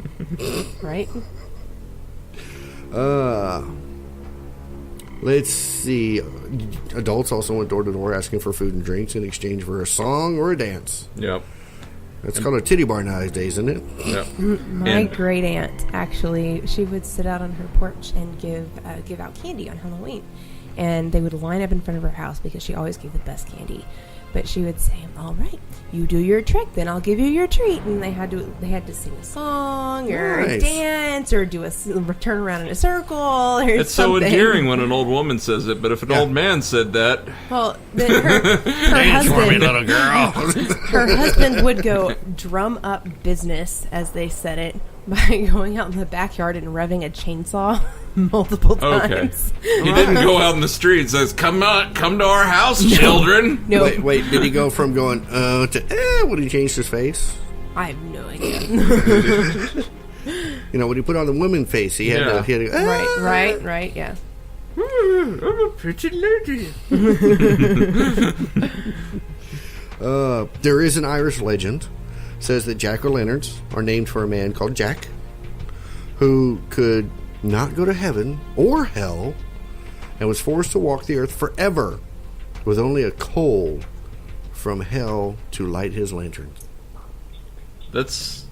Right. Let's see. Adults also went door to door asking for food and drinks in exchange for a song or a dance. Yep. It's called a titty bar nowadays, isn't it? Yep. My great aunt, actually, she would sit out on her porch and give out candy on Halloween. And they would line up in front of her house because she always gave the best candy. But she would say, "All right, you do your trick, then I'll give you your treat." And they had to sing a song or a dance or do turn around in a circle or It's something. so endearing when an old woman says it, but if an old man said that, Well, then her husband, little girl. her husband would go drum up business, as they said it, by going out in the backyard and revving a chainsaw multiple okay, times. he didn't go out in the street and says, "Come to our house, children." No, Wait, did he go from going to when he changed his face? I have no idea. You know, when he put on the woman face, he had to go, Right, yeah. I'm a pretty lady. There is an Irish legend says that jack-o'-lanterns are named for a man called Jack who could not go to heaven or hell and was forced to walk the earth forever with only a coal from hell to light his lantern. There's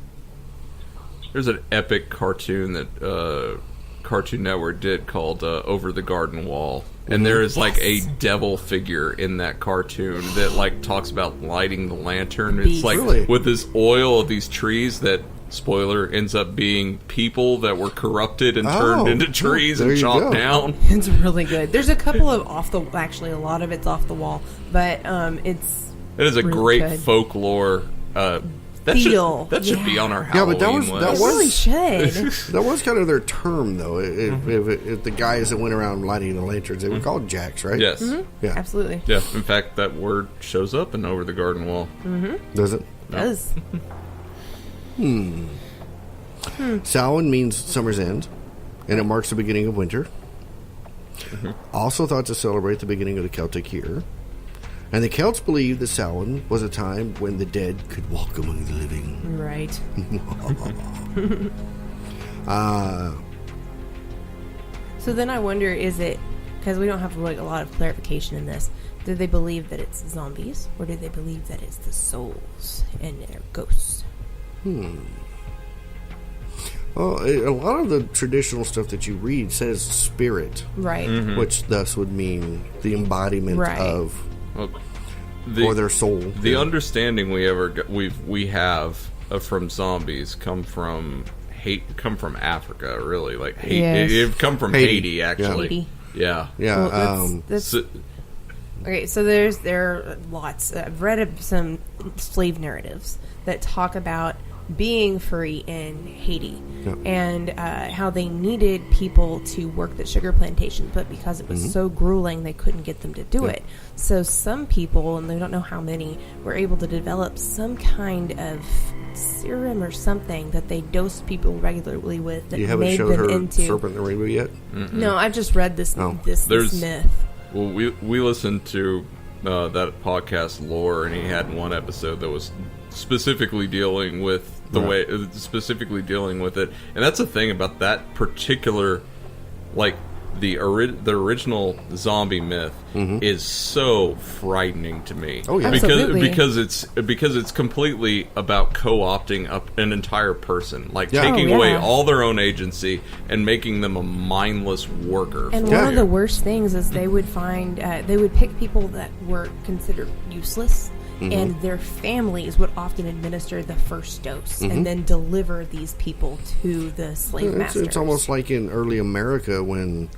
an epic cartoon that Cartoon Network did called Over the Garden Wall. And there is like a devil figure in that cartoon that like talks about lighting the lantern. It's like Really? with this oil of these trees that, spoiler, ends up being people that were corrupted and turned into trees there and you chopped go. down. It's really good. There's a couple of actually a lot of it's off the wall, but it's It is a really great good. folklore. That Feel. should be on our Yeah, but Halloween that list. was- really should. That was kind of their term, though. If the guys that went around lighting the lanterns, they were called jacks, right? Yes. Yeah. Absolutely. Yeah. In fact, that word shows up in Over the Garden Wall. Does it? Does. Samhain means summer's end, and it marks the beginning of winter. Also thought to celebrate the beginning of the Celtic year. And the Celts believed that Samhain was a time when the dead could walk among the living. Right. So then I wonder, is it, because we don't have like a lot of clarification in this, do they believe that it's zombies, or do they believe that it's the souls and they're ghosts? Well, a lot of the traditional stuff that you read says spirit, Right. which thus would mean the embodiment Right. of Well, or their soul. The understanding we have from zombies come from Africa, really. Like hate, Yes. it come from Haiti. Haiti, actually. Haiti. Yeah. Yeah, Well, that's So- okay. So there are lots. I've read some slave narratives that talk about being free in Haiti Yep. and how they needed people to work the sugar plantations, but because it was so grueling, they couldn't get them to do it. So some people, and they don't know how many, were able to develop some kind of serum or something that they dosed people regularly with that you haven't made showed them her into. Serpent in the Rainbow yet? No, I've just read this this There's- myth. Well, we listened to that podcast Lore, and he had one episode that was specifically dealing with specifically dealing with it, and that's the thing about that particular, like, the original zombie myth is so frightening to me. Oh, yeah. Absolutely. because it's completely about co-opting an entire person, like taking Oh, yeah. away all their own agency and making them a mindless worker. And for one of you. the worst things is they would find they would pick people that were considered useless, and their families would often administer the first dose and then deliver these people to the slave masters. It's almost like in early America when,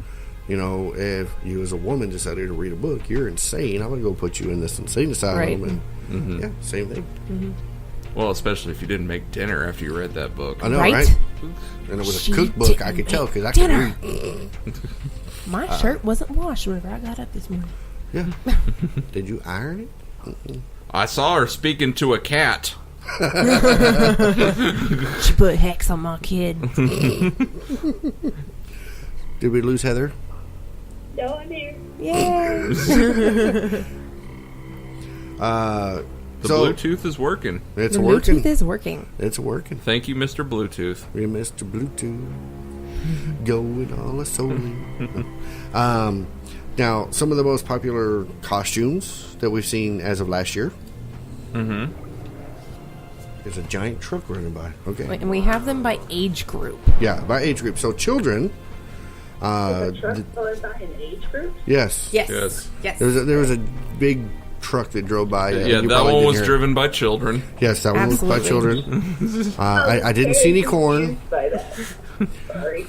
you know, if you as a woman decided to read a book, you're insane. I'm going to go put you in this insane asylum. Right. And yeah, same thing. Well, especially if you didn't make dinner after you read that book. I know, Right? right? And it was She a cookbook. I didn't could tell make because I could dinner. read. My shirt wasn't washed whenever I got up this morning. Yeah. Did you iron it? I saw her speaking to a cat. She put hex on my kid. Did we lose Heather? No, I'm here. Yeah. The So- Bluetooth is working. It's The working. Bluetooth is working. It's working. Thank you, Mr. Bluetooth. We Mr. Bluetooth going all a soling. Now, some of the most popular costumes that we've seen as of last year. There's a giant truck running by. Okay. And we have them by age group. Yeah, by age group. So children. The truck goes by an age group? Yes. Yes. Yes. Yes. There was a big truck that drove by. Yeah, you that probably one didn't was hear it. driven by children. Yes, that one was by Absolutely. children. I didn't see any corn. Confused by that. Sorry.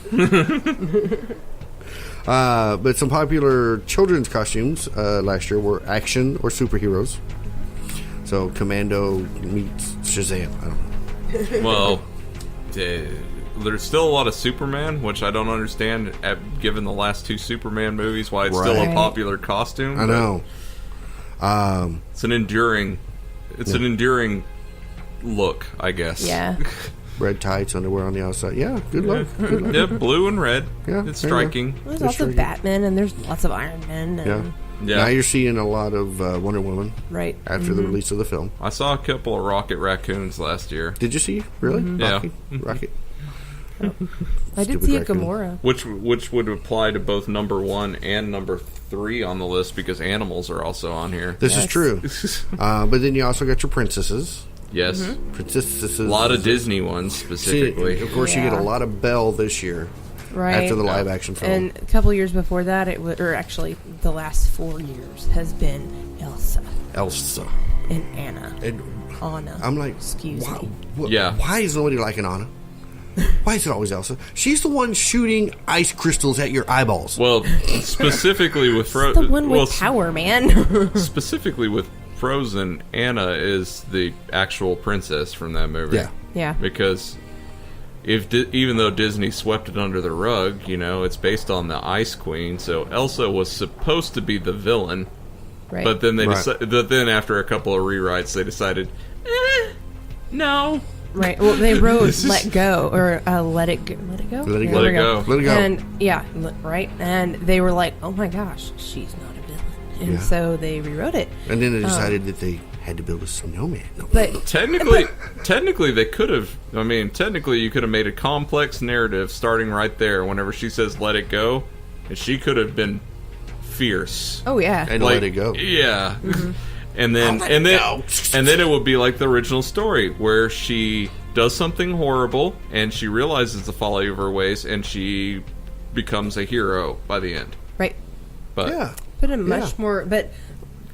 But some popular children's costumes last year were action or superheroes. So Commando meets Shazam. I don't know. Well, there's still a lot of Superman, which I don't understand, given the last two Superman movies, why it's still a Right. popular costume. I know. It's an enduring look, I guess. Yeah. Red tights, underwear on the outside. Yeah, good luck. Good luck. Yep, blue and red. Yeah, It's there you go. striking. There's That's also true. Batman, and there's lots of Iron Men. And, Yeah. Yeah. Now you're seeing a lot of Wonder Woman Right. after the release of the film. I saw a couple of Rocket Raccoons last year. Did you see? Really? Yeah. Rocket. I did Stupid see a raccoon. Gamora. Which would apply to both number 1 and number 3 on the list because animals are also on here. This is Yes. true. But then you also got your princesses. Yes. Princesses. A lot of Disney ones specifically. Of course, you get Yeah. a lot of Belle this year Right. after the live action film. And a couple years before that, or actually the last 4 years, has been Elsa Elsa. and Anna. And Anna. I'm like, Excuse why, me. Yeah. Why is nobody liking Anna? Why is it always Elsa? She's the one shooting ice crystals at your eyeballs. Well, specifically with The one with power, man. specifically with Frozen, Anna is the actual princess from that movie. Yeah. Yeah. Because even though Disney swept it under the rug, you know, it's based on the Ice Queen, so Elsa was supposed to be the villain. Right. But then Right. but then after a couple of rewrites, they decided, no. Right. Well, they wrote "Let Go" or "Let It Go." Let it go. Let it Yeah, go. Let it go. Let it go. And yeah, right. And they were like, "Oh my gosh, she's not a villain," and Yeah. so they rewrote it. And then they decided that they had to build a snowman. No. But Technically, they could have. I mean, technically, you could have made a complex narrative starting right there. Whenever she says "Let it go," and she could have been fierce. oh yeah, And let it go. Yeah. Mm-hmm. And then I'll let and it then go. and then it would be like the original story where she does something horrible and she realizes the folly of her ways and she becomes a hero by the end. right. But Yeah. But a much more. But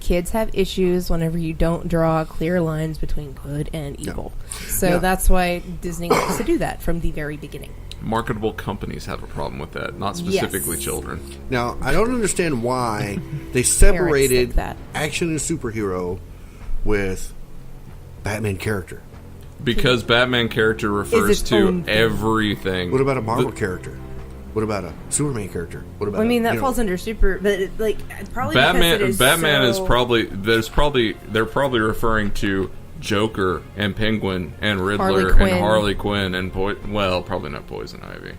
kids have issues whenever you don't draw clear lines between good and evil. So Yeah. that's why Disney likes to do that from the very beginning. marketable companies have a problem with that, not specifically Yes. children. Now, I don't understand why they separated like that. action and superhero with Batman character. Because Batman character refers its to own thing. everything. What about a Marvel character? What about a Superman character? What about? I mean, that you know, falls under super, but like probably because Batman it is Batman so, is probably they're probably referring to Joker and Penguin and Riddler Harley and Quinn. Harley Quinn and well, probably not Poison Ivy.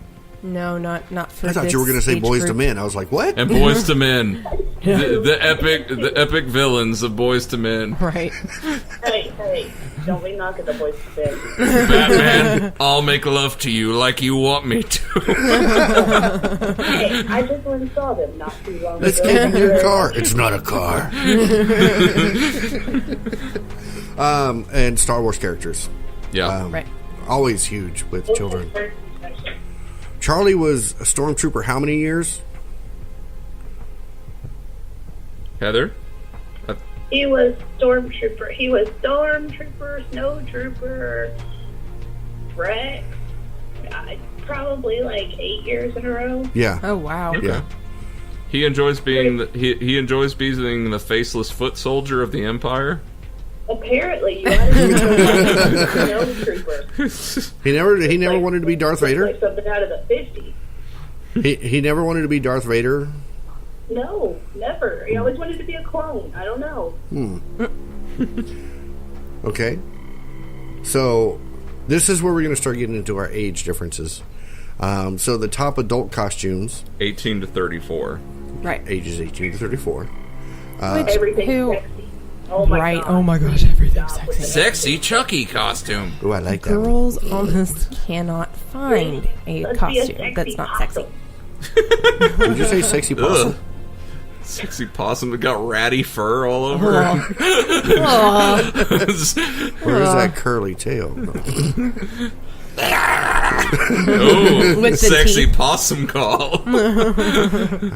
no, not for. I thought this you were going to say age Boys to group. Men. I was like, what? And Boys to Men. The epic villains of Boys to Men. Right. Hey, Don't we knock at the boys' bed? Batman, I'll make love to you like you want me to. Hey, I just went and saw them not too long Let's ago. get in your car. It's not a car. And Star Wars characters. Yeah. Right. Always huge with children. Charlie was a stormtrooper how many years? Heather? He was stormtrooper. He was stormtrooper, snowtrooper, Rex. Probably like 8 years in a row. Yeah. Oh wow. Yeah. He enjoys being he enjoys being the faceless foot soldier of the Empire. Apparently, you ought to be a snowtrooper. He never wanted to be Darth Vader. Like something out of the 50s. He never wanted to be Darth Vader. No, never. He always wanted to be a clone. I don't know. Okay. So, this is where we're going to start getting into our age differences. So, the top adult costumes, 18 to 34. Right. ages 18 to 34. Everything's who- sexy. Oh my Right. God. Oh my gosh, everything's sexy. Sexy Chucky costume. Oh, I like that one. Girls almost cannot find a Let's be a costume sexy that's not sexy. possum. Did you say sexy possum? Ugh. Sexy possum that got ratty fur all over. Oh. Where is that curly tail? Oh, With the sexy teeth. possum call. I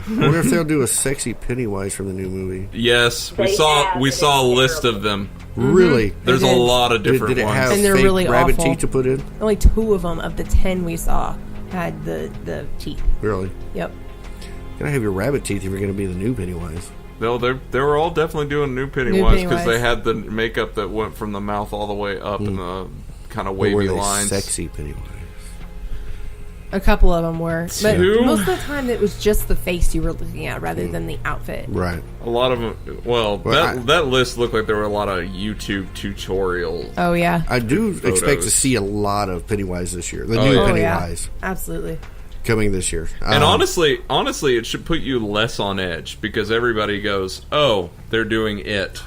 wonder if they'll do a sexy Pennywise from the new movie. Yes, we They saw have, we and saw a it's list terrible. of them. Really? There's a did. lot of different Did it ones. have And they're fake really rabbit awful. teeth to put in? Only 2 of them of the 10 we saw had the teeth. Really? Yep. You gotta have your rabbit teeth if you're gonna be the new Pennywise. No, they were all definitely doing new Pennywise because Pennywise. they had the makeup that went from the mouth all the way up and the kind of Or were wavy they lines. sexy Pennywise? A couple of them were. But Two? most of the time it was just the face you were looking at rather than the outfit. Right. A lot of them. Well, that list looked like there were a lot of YouTube tutorials. Oh, yeah. I do expect to Photos. see a lot of Pennywise this year. The Oh, new yeah. Oh, yeah. Pennywise Absolutely. coming this year. And honestly, it should put you less on edge because everybody goes, "Oh, they're doing it."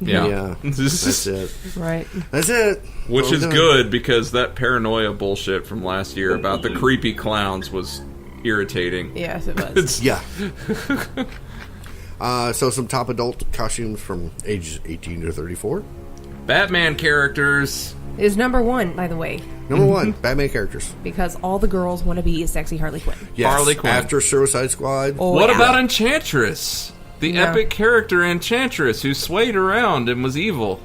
yeah, that's it. Right. That's it. Which Well is done. good because that paranoia bullshit from last year about the creepy clowns was irritating. Yes, it was. Yeah. So some top adult costumes from ages 18 to 34. Batman characters. It was number 1, by the way, Number one, Batman characters. because all the girls want to be a sexy Harley Quinn. Yes. Harley Quinn. After Suicide Squad. Oh, What yeah. about Enchantress? The No. epic character Enchantress who swayed around and was evil.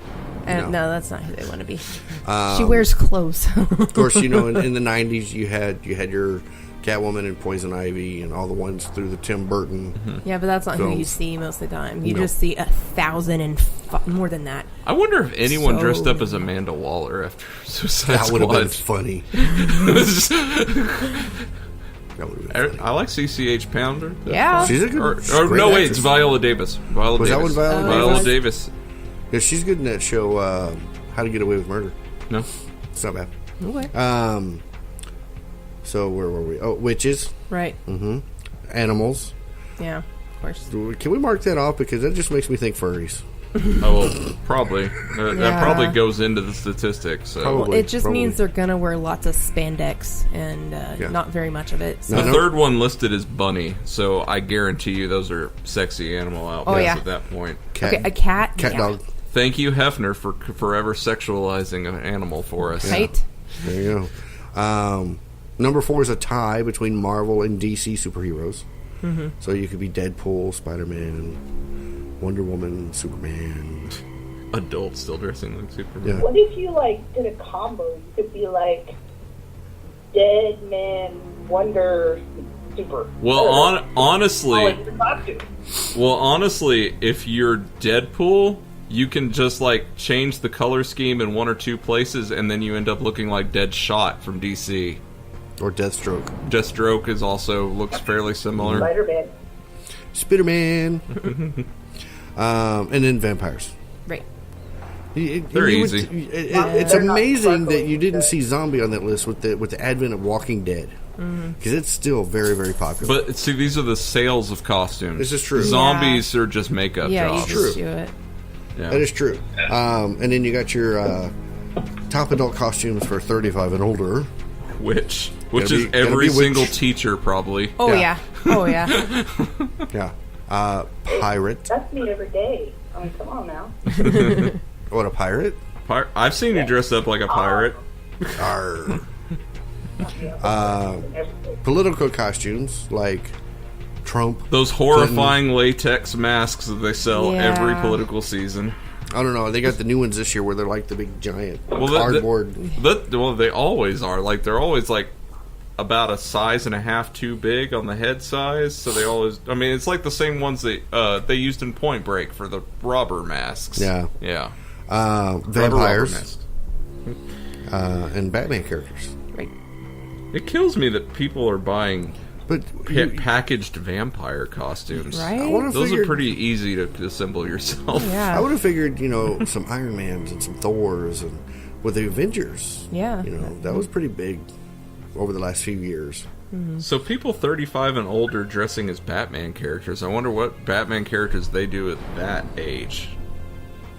And no, that's not who they want to be. Um, She wears clothes. Of course, in the 90s, you had your Catwoman and Poison Ivy and all the ones through the Tim Burton. Yeah, but that's not who you Films. see most of the time. You No. just see 1,000 and more than that. I wonder if anyone So- dressed up as Amanda Waller after Suicide That would have been Squad. funny. That would have been funny. I like CCH Pounder. Yeah. She's a good. Or great no, wait, actress. it's Viola Davis. Viola Was that Davis. one Viola Viola Davis? Davis. Yeah, she's good in that show. How to Get Away with Murder. No. It's not bad. Okay. So where were we? Oh, witches, Right. animals. Yeah, of course. Can we mark that off because that just makes me think furries? Oh, well, probably. That Yeah. probably goes into the statistics. So. Probably. Well, it just probably. means they're going to wear lots of spandex and Yeah. not very much of it. So. The No. third one listed is bunny, so I guarantee you those are sexy animal outfits Oh, yeah. at that point. Cat, Okay, a cat. cat yeah. dog. Thank you, Hefner, for forever sexualizing an animal for us. Right? There you go. Number 4 is a tie between Marvel and DC superheroes. So you could be Deadpool, Spider-Man, Wonder Woman, Superman. Adults still dressing like Superman. Yeah. What if you did a combo? You could be like Dead Man Wonder Super. Well, honestly, the costume. honestly, if you're Deadpool, you can just change the color scheme in 1 or 2 places, and then you end up looking like Deadshot from DC. Or Deathstroke. Deathstroke is also looks fairly similar. Spider-Man. Spider-Man. And then vampires. Right. They're easy. It's They're not amazing that sparkly. you didn't see zombie on that list with the advent of Walking Dead, because it's still very, very popular. But see, these are the sales of costumes. This is true. Zombies are just makeup Yeah, jobs. you just do it. Yeah. That is true. And then you got your top adult costumes for 35 and older. Which Gotta is be- gotta every be single witch. teacher, probably. Oh, Yeah. yeah. Oh, yeah. Yeah. Pirate. That's me every day. I mean, come on now. What, a pirate? I've seen you dress up like a pirate. Arr. Political costumes like Trump. Those horrifying latex masks that they sell Yeah. every political season. I don't know. They got the new ones this year where they're like the big giant Well, cardboard. Well, they always are. Like, they're always like about a size and a half too big on the head size. So they always. I mean, it's like the same ones they used in Point Break for the robber masks. Yeah. Yeah. Rubber Vampires masks. and Batman characters. Right. It kills me that people are buying But packaged vampire costumes. I Right? would have Those are figured. pretty easy to assemble yourself. Yeah. I would have figured, some Iron Mans and some Thors and with the Avengers. Yeah. That was pretty big over the last few years. So people 35 and older dressing as Batman characters. I wonder what Batman characters they do at that age.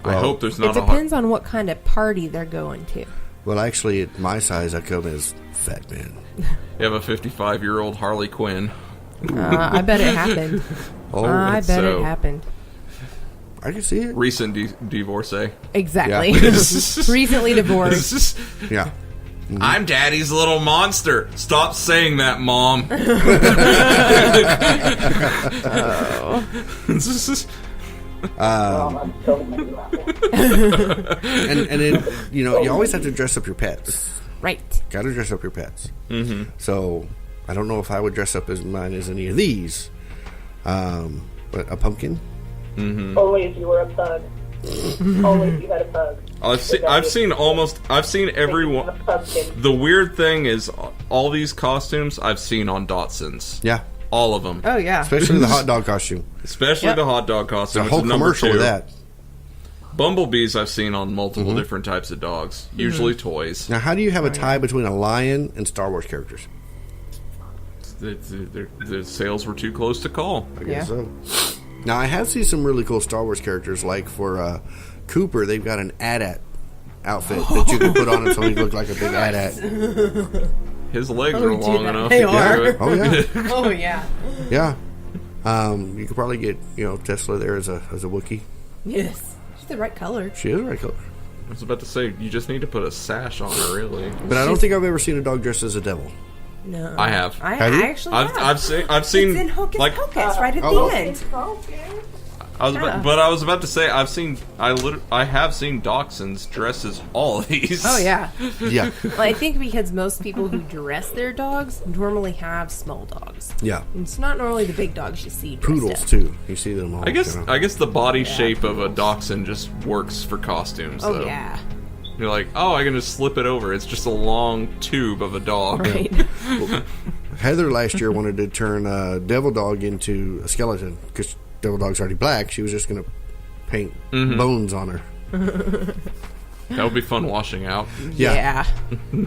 I Well, hope there's It not a depends on what kind of party they're going to. Well, actually, at my size, I come as Fat Man. You have a 55-year-old Harley Quinn. I bet it happened. Oh, I bet so- it happened. I can see it. Recent divorcee. Exactly. Yeah. Recently divorced. Yeah. I'm Daddy's little monster. Stop saying that, Mom. I'm totally laughing. And then, you always have to dress up your pets. Right. Got to dress up your pets. Mm-hmm. So, I don't know if I would dress up as mine as any of these. But a pumpkin? Only if you were a pug. Only if you had a pug. I've seen every one. A pumpkin. The weird thing is, all these costumes I've seen on Dachshunds. Yeah. All of them. Oh, yeah. Especially the hot dog costume. Especially Yep. the hot dog The costume, which whole is number commercial 2. of that. Bumblebees I've seen on multiple different types of dogs. Usually toys. Now, how do you have a tie between a lion and Star Wars characters? The sales were too close to call. I guess Yeah. so. Now, I have seen some really cool Star Wars characters, like for Cooper, they've got an AT-AT outfit that you can put on him so he look like a big AT-AT. His legs Oh, are we do long that. enough They to are. do it. Oh, yeah. Oh, yeah. Yeah. You could probably get, Tesla there as a Wookiee. Yes. She's the right color. She is right color. I was about to say, you just need to put a sash on her, really. But I don't think I've ever seen a dog dressed as a devil. No. I have. I Have you? actually have. I've seen It's in Hocus like Pocus right at the oh. end. I was about to say I have seen dachshunds dress as all of these. Oh, yeah. Yeah. Well, I think because most people who dress their dogs normally have small dogs. Yeah. It's not normally the big dogs you see dressed Poodles, up. too. You see them all. I guess the body shape of a dachshund just works for costumes. Oh, though. yeah. You're like, oh, I can just slip it over. It's just a long tube of a dog. Right. Heather last year wanted to turn Devil Dog into a skeleton because Devil Dog's already black. She was just going to paint bones on her. That would be fun washing out. Yeah. Yeah.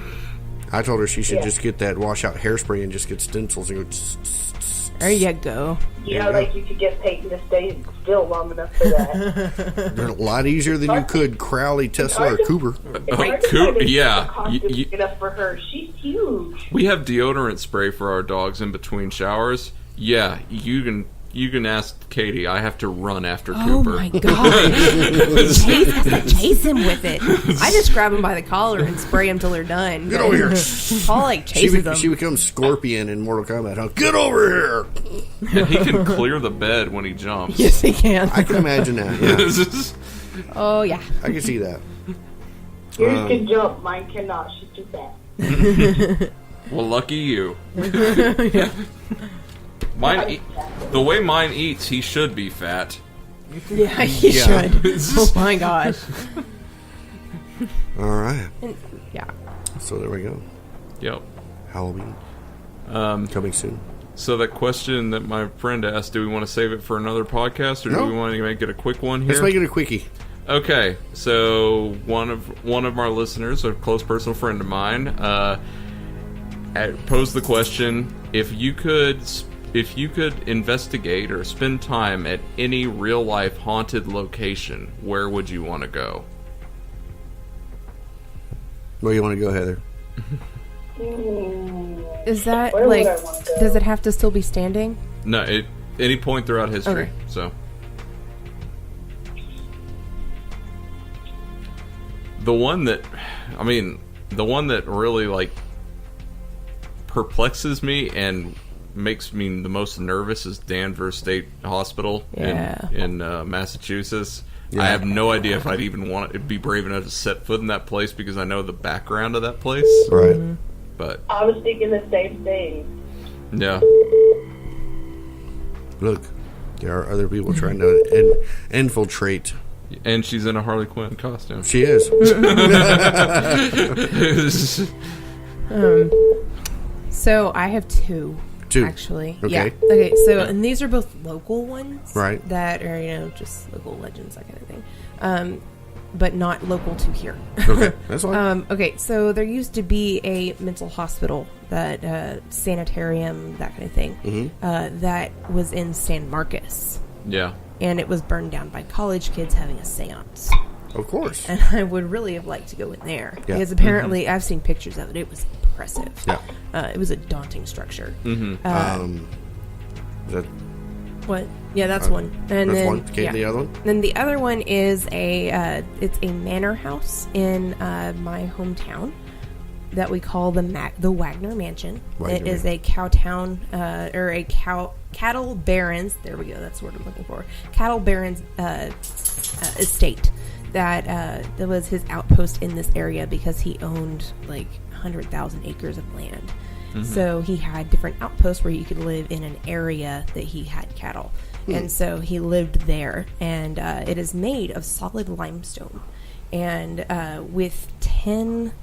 I told her she should Yeah. just get that washout hairspray and just get stencils and go. Tss, tss, tss. There you go. Yeah, like you could get Peyton to stay still long enough for that. They're a lot easier than you could Crowley, Tesla, or Cooper. It's hard to Coop, find a yeah. costume You- big enough for her. She's huge. We have deodorant spray for our dogs in between showers. Yeah, you can ask Katie. I have to run after Oh Cooper. my god. Chase has to chase him with it. I just grab him by the collar and spray him till they're done. Get over here. Paul like chases them. She becomes Scorpion in Mortal Kombat. Huh? Get over here. And he can clear the bed when he jumps. Yes, he can. I can imagine that. Yeah, Oh yeah. I can see that. Yours can jump, mine cannot. She's too fat. Well, lucky you. The way mine eats, he should be fat. Yeah, he Yeah. should. Oh my gosh. All right. Yeah. So there we go. Yep. Halloween. Coming soon. So that question that my friend asked, do we want to save it for another podcast, or No. do we want to make it a quick one here? Let's make it a quickie. Okay, so one of our listeners, a close personal friend of mine, posed the question: if you could investigate or spend time at any real life haunted location, where would you want to go? Where you want to go, Heather? Is that Where would like? I wanna go? Does it have to still be standing? No, any point throughout history. Okay. So the one that really like perplexes me and makes me the most nervous is Danvers State Hospital in Massachusetts. Yeah. I have no idea if I'd even want to be brave enough to set foot in that place because I know the background of that place. Right. But I was thinking the same thing. yeah, Look, there are other people trying to infiltrate. and she's in a Harley Quinn costume. She is. So I have two. Two. Actually. Okay. Yeah. Okay. So, and these are both local ones. Right. That are, just local legends, that kind of thing. But not local to here. Okay, that's fine. Okay. So there used to be a mental hospital, that sanitarium, that kind of thing, that was in San Marcos. Yeah. And it was burned down by college kids having a seance. Of course. And I would really have liked to go in there. Yeah. Because apparently, I've seen pictures of it. It was impressive. Yeah. It was a daunting structure. Is that What? Yeah, that's one. And that's then, one? Okay, yeah. the other one? Then the other one is it's a manor house in my hometown that we call the Wagner Mansion. Wagner It is a cow town, or a cattle barons. There we go. That's the word I'm looking for. Cattle barons estate. That was his outpost in this area because he owned like 100,000 acres of land. So he had different outposts where you could live in an area that he had cattle. And so he lived there. And it is made of solid limestone. And with 10...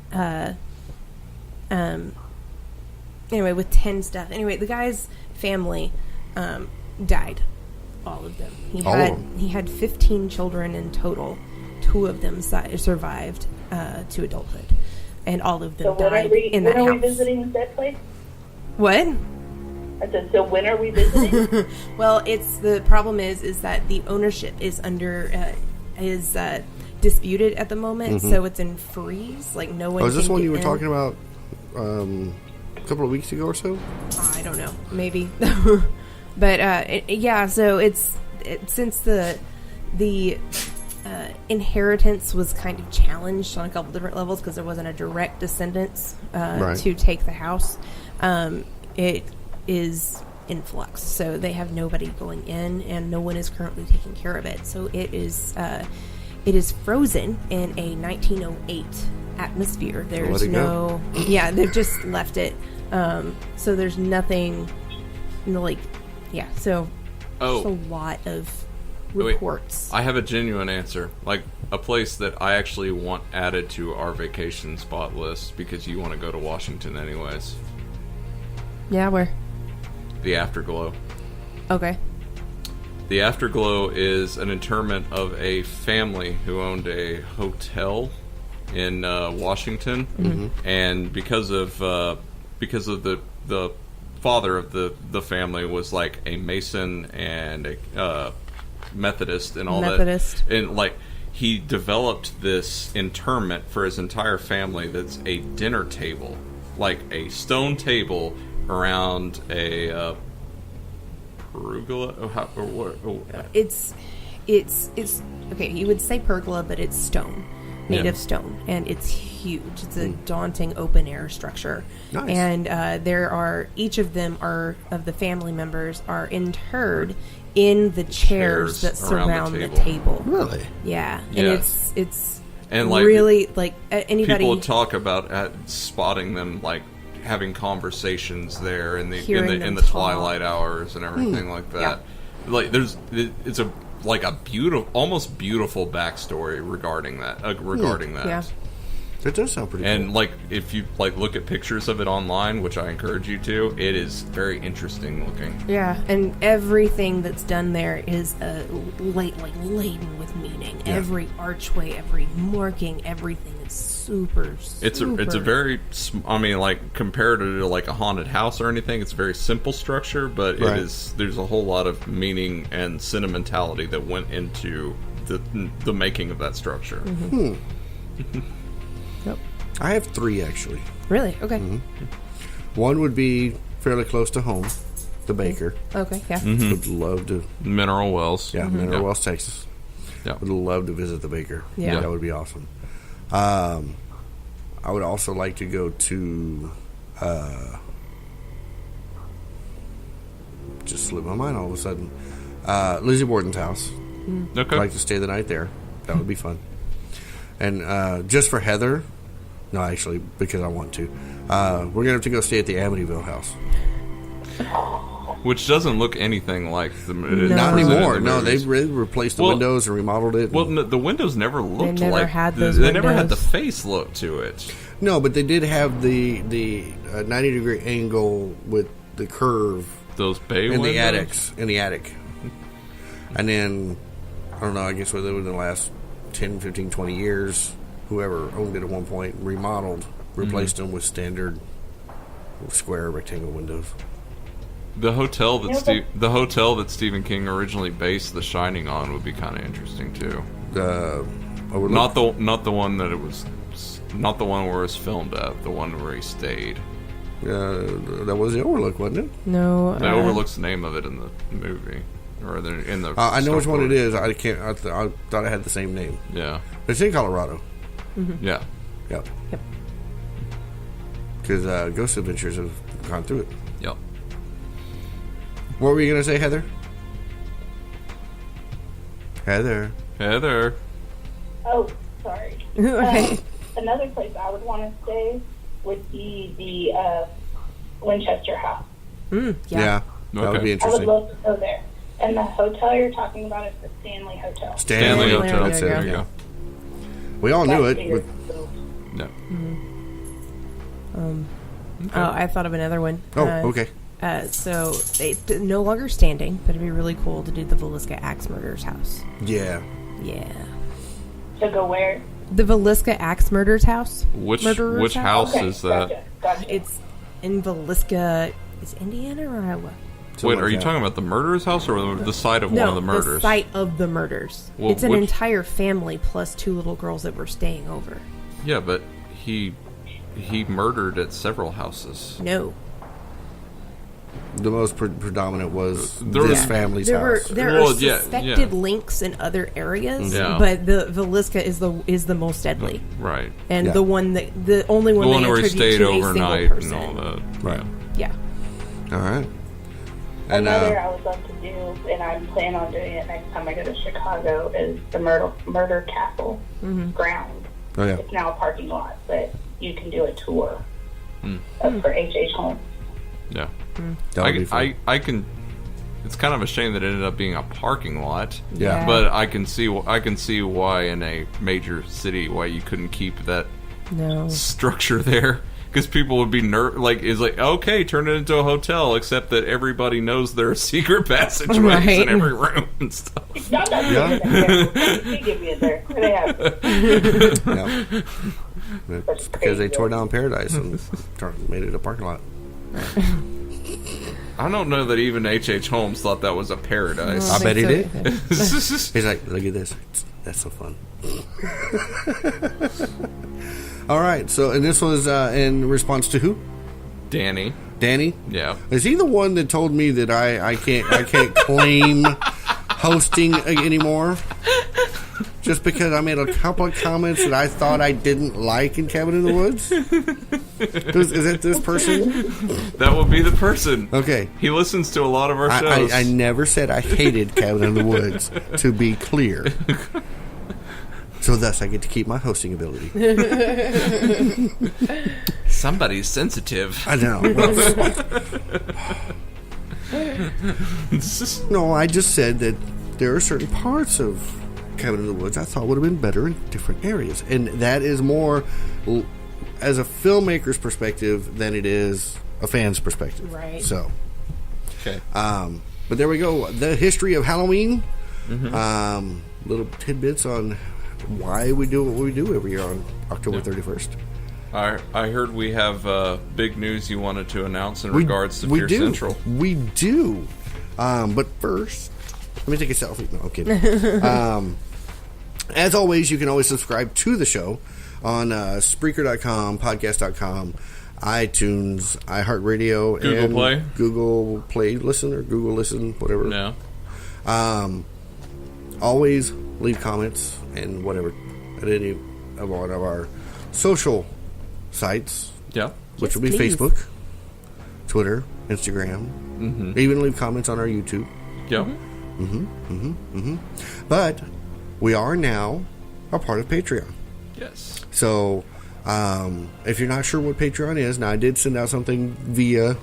with 10 stuff. Anyway, the guy's family died. All of them. He had 15 children in total. 2 of them survived to adulthood. And all of them died in that house. When are we visiting that place? What? I said, so when are we visiting? Well, the problem is that the ownership is disputed at the moment, so it's in freeze. Like no one. Oh, is this can one get you were in. talking about a couple of weeks ago or so? I don't know, maybe. But yeah, so it's since the inheritance was kind of challenged on a couple different levels because there wasn't a direct descendants to take the house. It is in flux, so they have nobody going in, and no one is currently taking care of it. So it is frozen in a 1908 atmosphere. There's they've just left it. So there's nothing, So just a lot of reports. I have a genuine answer. Like a place that I actually want added to our vacation spot list because you want to go to Washington anyways. Yeah, where? The Afterglow. Okay. The Afterglow is an interment of a family who owned a hotel in Washington, and because of the father of the family was like a Mason and a Methodist and all that, and like he developed this interment for his entire family that's a dinner table, like a stone table around a pergola. It's okay. You would say pergola, but it's stone, made of stone, and it's huge. It's a daunting open air structure. Nice. And each of them of the family members are interred in the chairs that surround the table. Really? Yeah, and Yes. it's And like really like anybody. people talk about spotting them like having conversations there in the twilight hours and everything like that. Yeah. Like it's a beautiful, almost beautiful backstory regarding that. Yeah. That does sound pretty And cool. like if you like look at pictures of it online, which I encourage you to, it is very interesting looking. Yeah, and everything that's done there is laden with meaning. Yeah. Every archway, every marking, everything is super. It's a very, I mean, like compared to like a haunted house or anything, it's a very simple structure, but Right. there's a whole lot of meaning and sentimentality that went into the making of that structure. Yep. I have 3 actually. Really? Okay. One would be fairly close to home, the Baker. Okay. Yeah. Would love to. Mineral Wells. Yeah, Mineral Wells, Texas. Yeah. Would love to visit the Baker. Yeah. That would be awesome. I would also like to go to. Just slipped my mind all of a sudden. Lizzie Borden's house. Okay. I'd like to stay the night there. That would be fun. And just for Heather, no, actually, because I want to, we're going to have to go stay at the Amityville house. Which doesn't look anything like the Not anymore. No, they've replaced the Well- windows and remodeled it. Well, the windows never looked never like had those they never had the windows. face look to it. No, but they did have the 90-degree angle with the curve Those bay in windows. the attic. And then, I don't know, I guess within the last 10, 15, 20 years, whoever owned it at one point remodeled, replaced them with standard square rectangle windows. The hotel that Stephen King originally based The Shining on would be kind of interesting too. Not the one that it was, not the one where it was filmed at. The one where he stayed. That was the Overlook, wasn't it? No. That overlooks the name of it in the movie, or in the. I know which one it storyboard. is. I can't. I thought I had the same name. Yeah. It's in Colorado. Yeah. Yep. Yep. Because Ghost Adventures have gone through it. Yep. What were you going to say, Heather? Heather. Oh, sorry. Okay. Another place I would want to stay would be the Winchester house. Yeah. That would be Okay. I would interesting. love to go there. And the hotel you're talking about is the Stanley Hotel. Stanley Hotel. That's it. There you go. We all knew That's it. bigger. No. Oh, I thought of another one. Okay. So they're no longer standing, but it'd be really cool to do the Velisca Axe Murders house. Yeah. Yeah. To go where? The Velisca Axe Murders house. Which Murderers house Okay, is that? Gotcha. It's in Velisca. Is Indiana or Iowa? Wait, are you talking about the murderer's house or the site of No, one of the murders? the site of the murders. Well, it's an which- entire family plus 2 little girls that were staying over. Yeah, but he murdered at several houses. No. The most predominant was There this was- family's There house. are Well, yeah, suspected yeah. links in other areas, Yeah. but the Velisca is the most deadly, Right. and Yeah. the only one The one they where he attribute stayed to overnight a and single all person. that. Right. Yeah. All right. And Another I would love to do, and I'm planning on doing it next time I go to Chicago, is the Murder Castle ground. oh yeah, It's now a parking lot, but you can do a tour Hmm. for H.H. Holmes. Yeah. that would be fun. I can. It's kind of a shame that it ended up being a parking lot. Yeah. But I can see why in a major city why you couldn't keep that No. structure there. Because people would be okay, turn it into a hotel, except that everybody knows there are secret passageways Right. in every room and stuff. Y'all got They give me it there. They have it. yeah. It's because they tore down Paradise and made it a parking lot. I don't know that even H.H. Holmes thought that was a paradise. I bet he did. either. He's like, look at this. That's so fun. All right. So, and this was in response to who? Danny. Danny. Yeah. Is he the one that told me that I can't claim hosting anymore? Just because I made a couple of comments that I thought I didn't like in Cabin in the Woods? Is it this person? That would be the person. Okay. He listens to a lot of our shows. I never said I hated Cabin in the Woods, to be clear. So thus I get to keep my hosting ability. Somebody's sensitive. I know. No, I just said that there are certain parts of Cabin in the Woods I thought would have been better in different areas. And that is more as a filmmaker's perspective than it is a fan's perspective. Right. So, Okay. but there we go. The history of Halloween. Little tidbits on why we do what we do every year on October 31st. I heard we have big news you wanted to announce in regards to Fear Central. We do. But first, let me take a selfie. No, I'm kidding. As always, you can always subscribe to the show on Spreaker.com, Podcast.com, iTunes, iHeartRadio, Google and Play. Google Play Listen or Google Listen, whatever. No. Always leave comments and whatever at any of one of our social sites, Yeah. which Yes, will be please. Facebook, Twitter, Instagram. Even leave comments on our YouTube. Yeah. But we are now a part of Patreon. Yes. So if you're not sure what Patreon is, now I did send out something via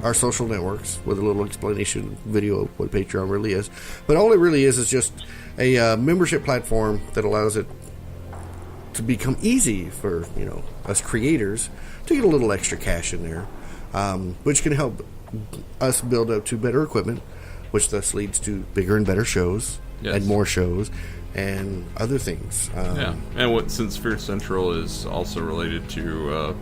our social networks with a little explanation video of what Patreon really is. But all it really is just a membership platform that allows it to become easy for us creators to get a little extra cash in there, which can help us build up to better equipment, which thus leads to bigger and better shows Yes. and more shows and other things. Yeah, and since Fear Central is also related to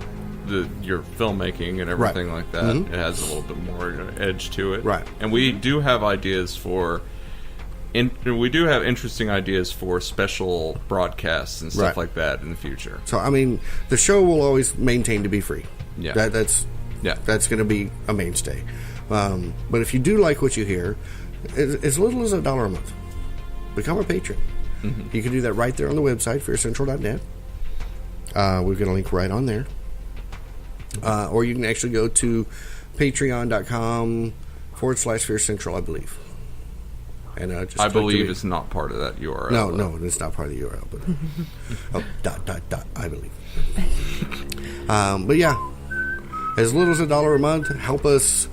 your filmmaking and everything like that, it has a little bit more edge to it. Right. And we do have ideas for. We do have interesting ideas for special broadcasts and stuff Right. like that in the future. So, I mean, the show will always maintain to be free. Yeah. That's going to be a mainstay. But if you do like what you hear, as little as $1 a month, become a patron. You can do that right there on the website, fearcentral.net. We've got a link right on there. Or you can actually go to patreon.com/fearcentral, I believe. And just I click believe the- it's not part of that URL. No, it's not part of the URL. But I believe. But yeah, as little as $1 a month, help us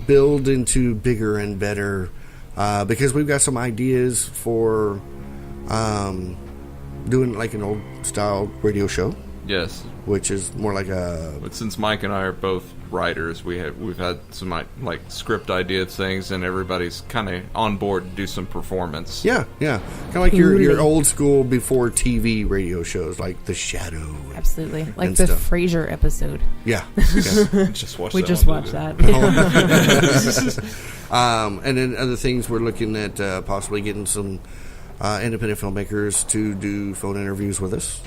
build into bigger and better. Because we've got some ideas for doing like an old style radio show, Yes, which is more like a but since Mike and I are both writers, we've had some like script idea things, and everybody's kind of on board to do some performance. kind of like your old school before TV radio shows, like The Shadow. Absolutely. Like and the stuff. Frasier episode. Yeah. Just watch. We that just one, watched didn't that. And then other things, we're looking at possibly getting some independent filmmakers to do phone interviews with us,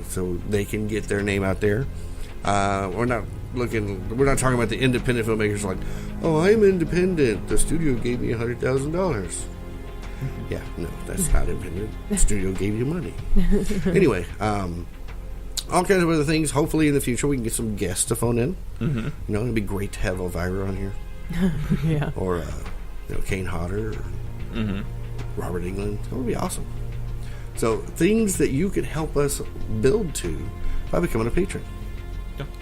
so they can get their name out there. We're not talking about the independent filmmakers like, oh, I'm independent, the studio gave me $100,000. Yeah, no, that's not independent. The studio gave you money. Anyway, all kinds of other things. Hopefully in the future we can get some guests to phone in. It'd be great to have Elvira on here. Yeah. Or Kane Hodder, or Robert England. That would be awesome. So things that you could help us build to by becoming a patron.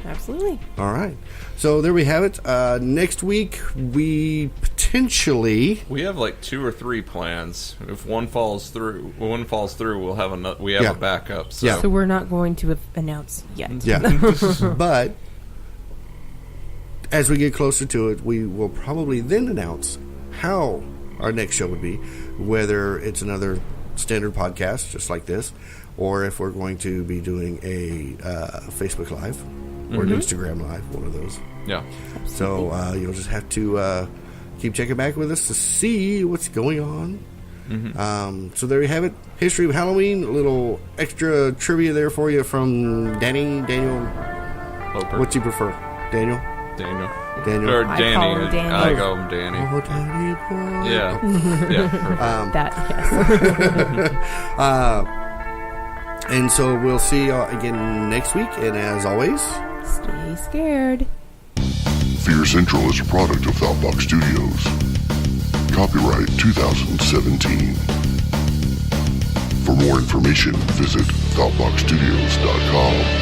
Absolutely. All right. So there we have it. Next week we potentially we have like 2 or 3 plans. If one falls through, we'll have another. We have a backup. So. So we're not going to announce yet. but as we get closer to it, we will probably then announce how our next show would be, whether it's another standard podcast just like this, or if we're going to be doing a Facebook Live or an Instagram Live, one of those. Yeah. So you'll just have to keep checking back with us to see what's going on. So there you have it. History of Halloween. A little extra trivia there for you from Daniel. Loper. What do you prefer? Daniel? Daniel. I Or Danny. call him Danny. I go him Danny. Oh, Danny boy. Yeah. Yeah. Perfect. That, yes. And so we'll see you again next week. And as always, Stay scared. Fear Central is a product of Thoughtbox Studios. Copyright 2017. For more information, visit thoughtboxstudios.com.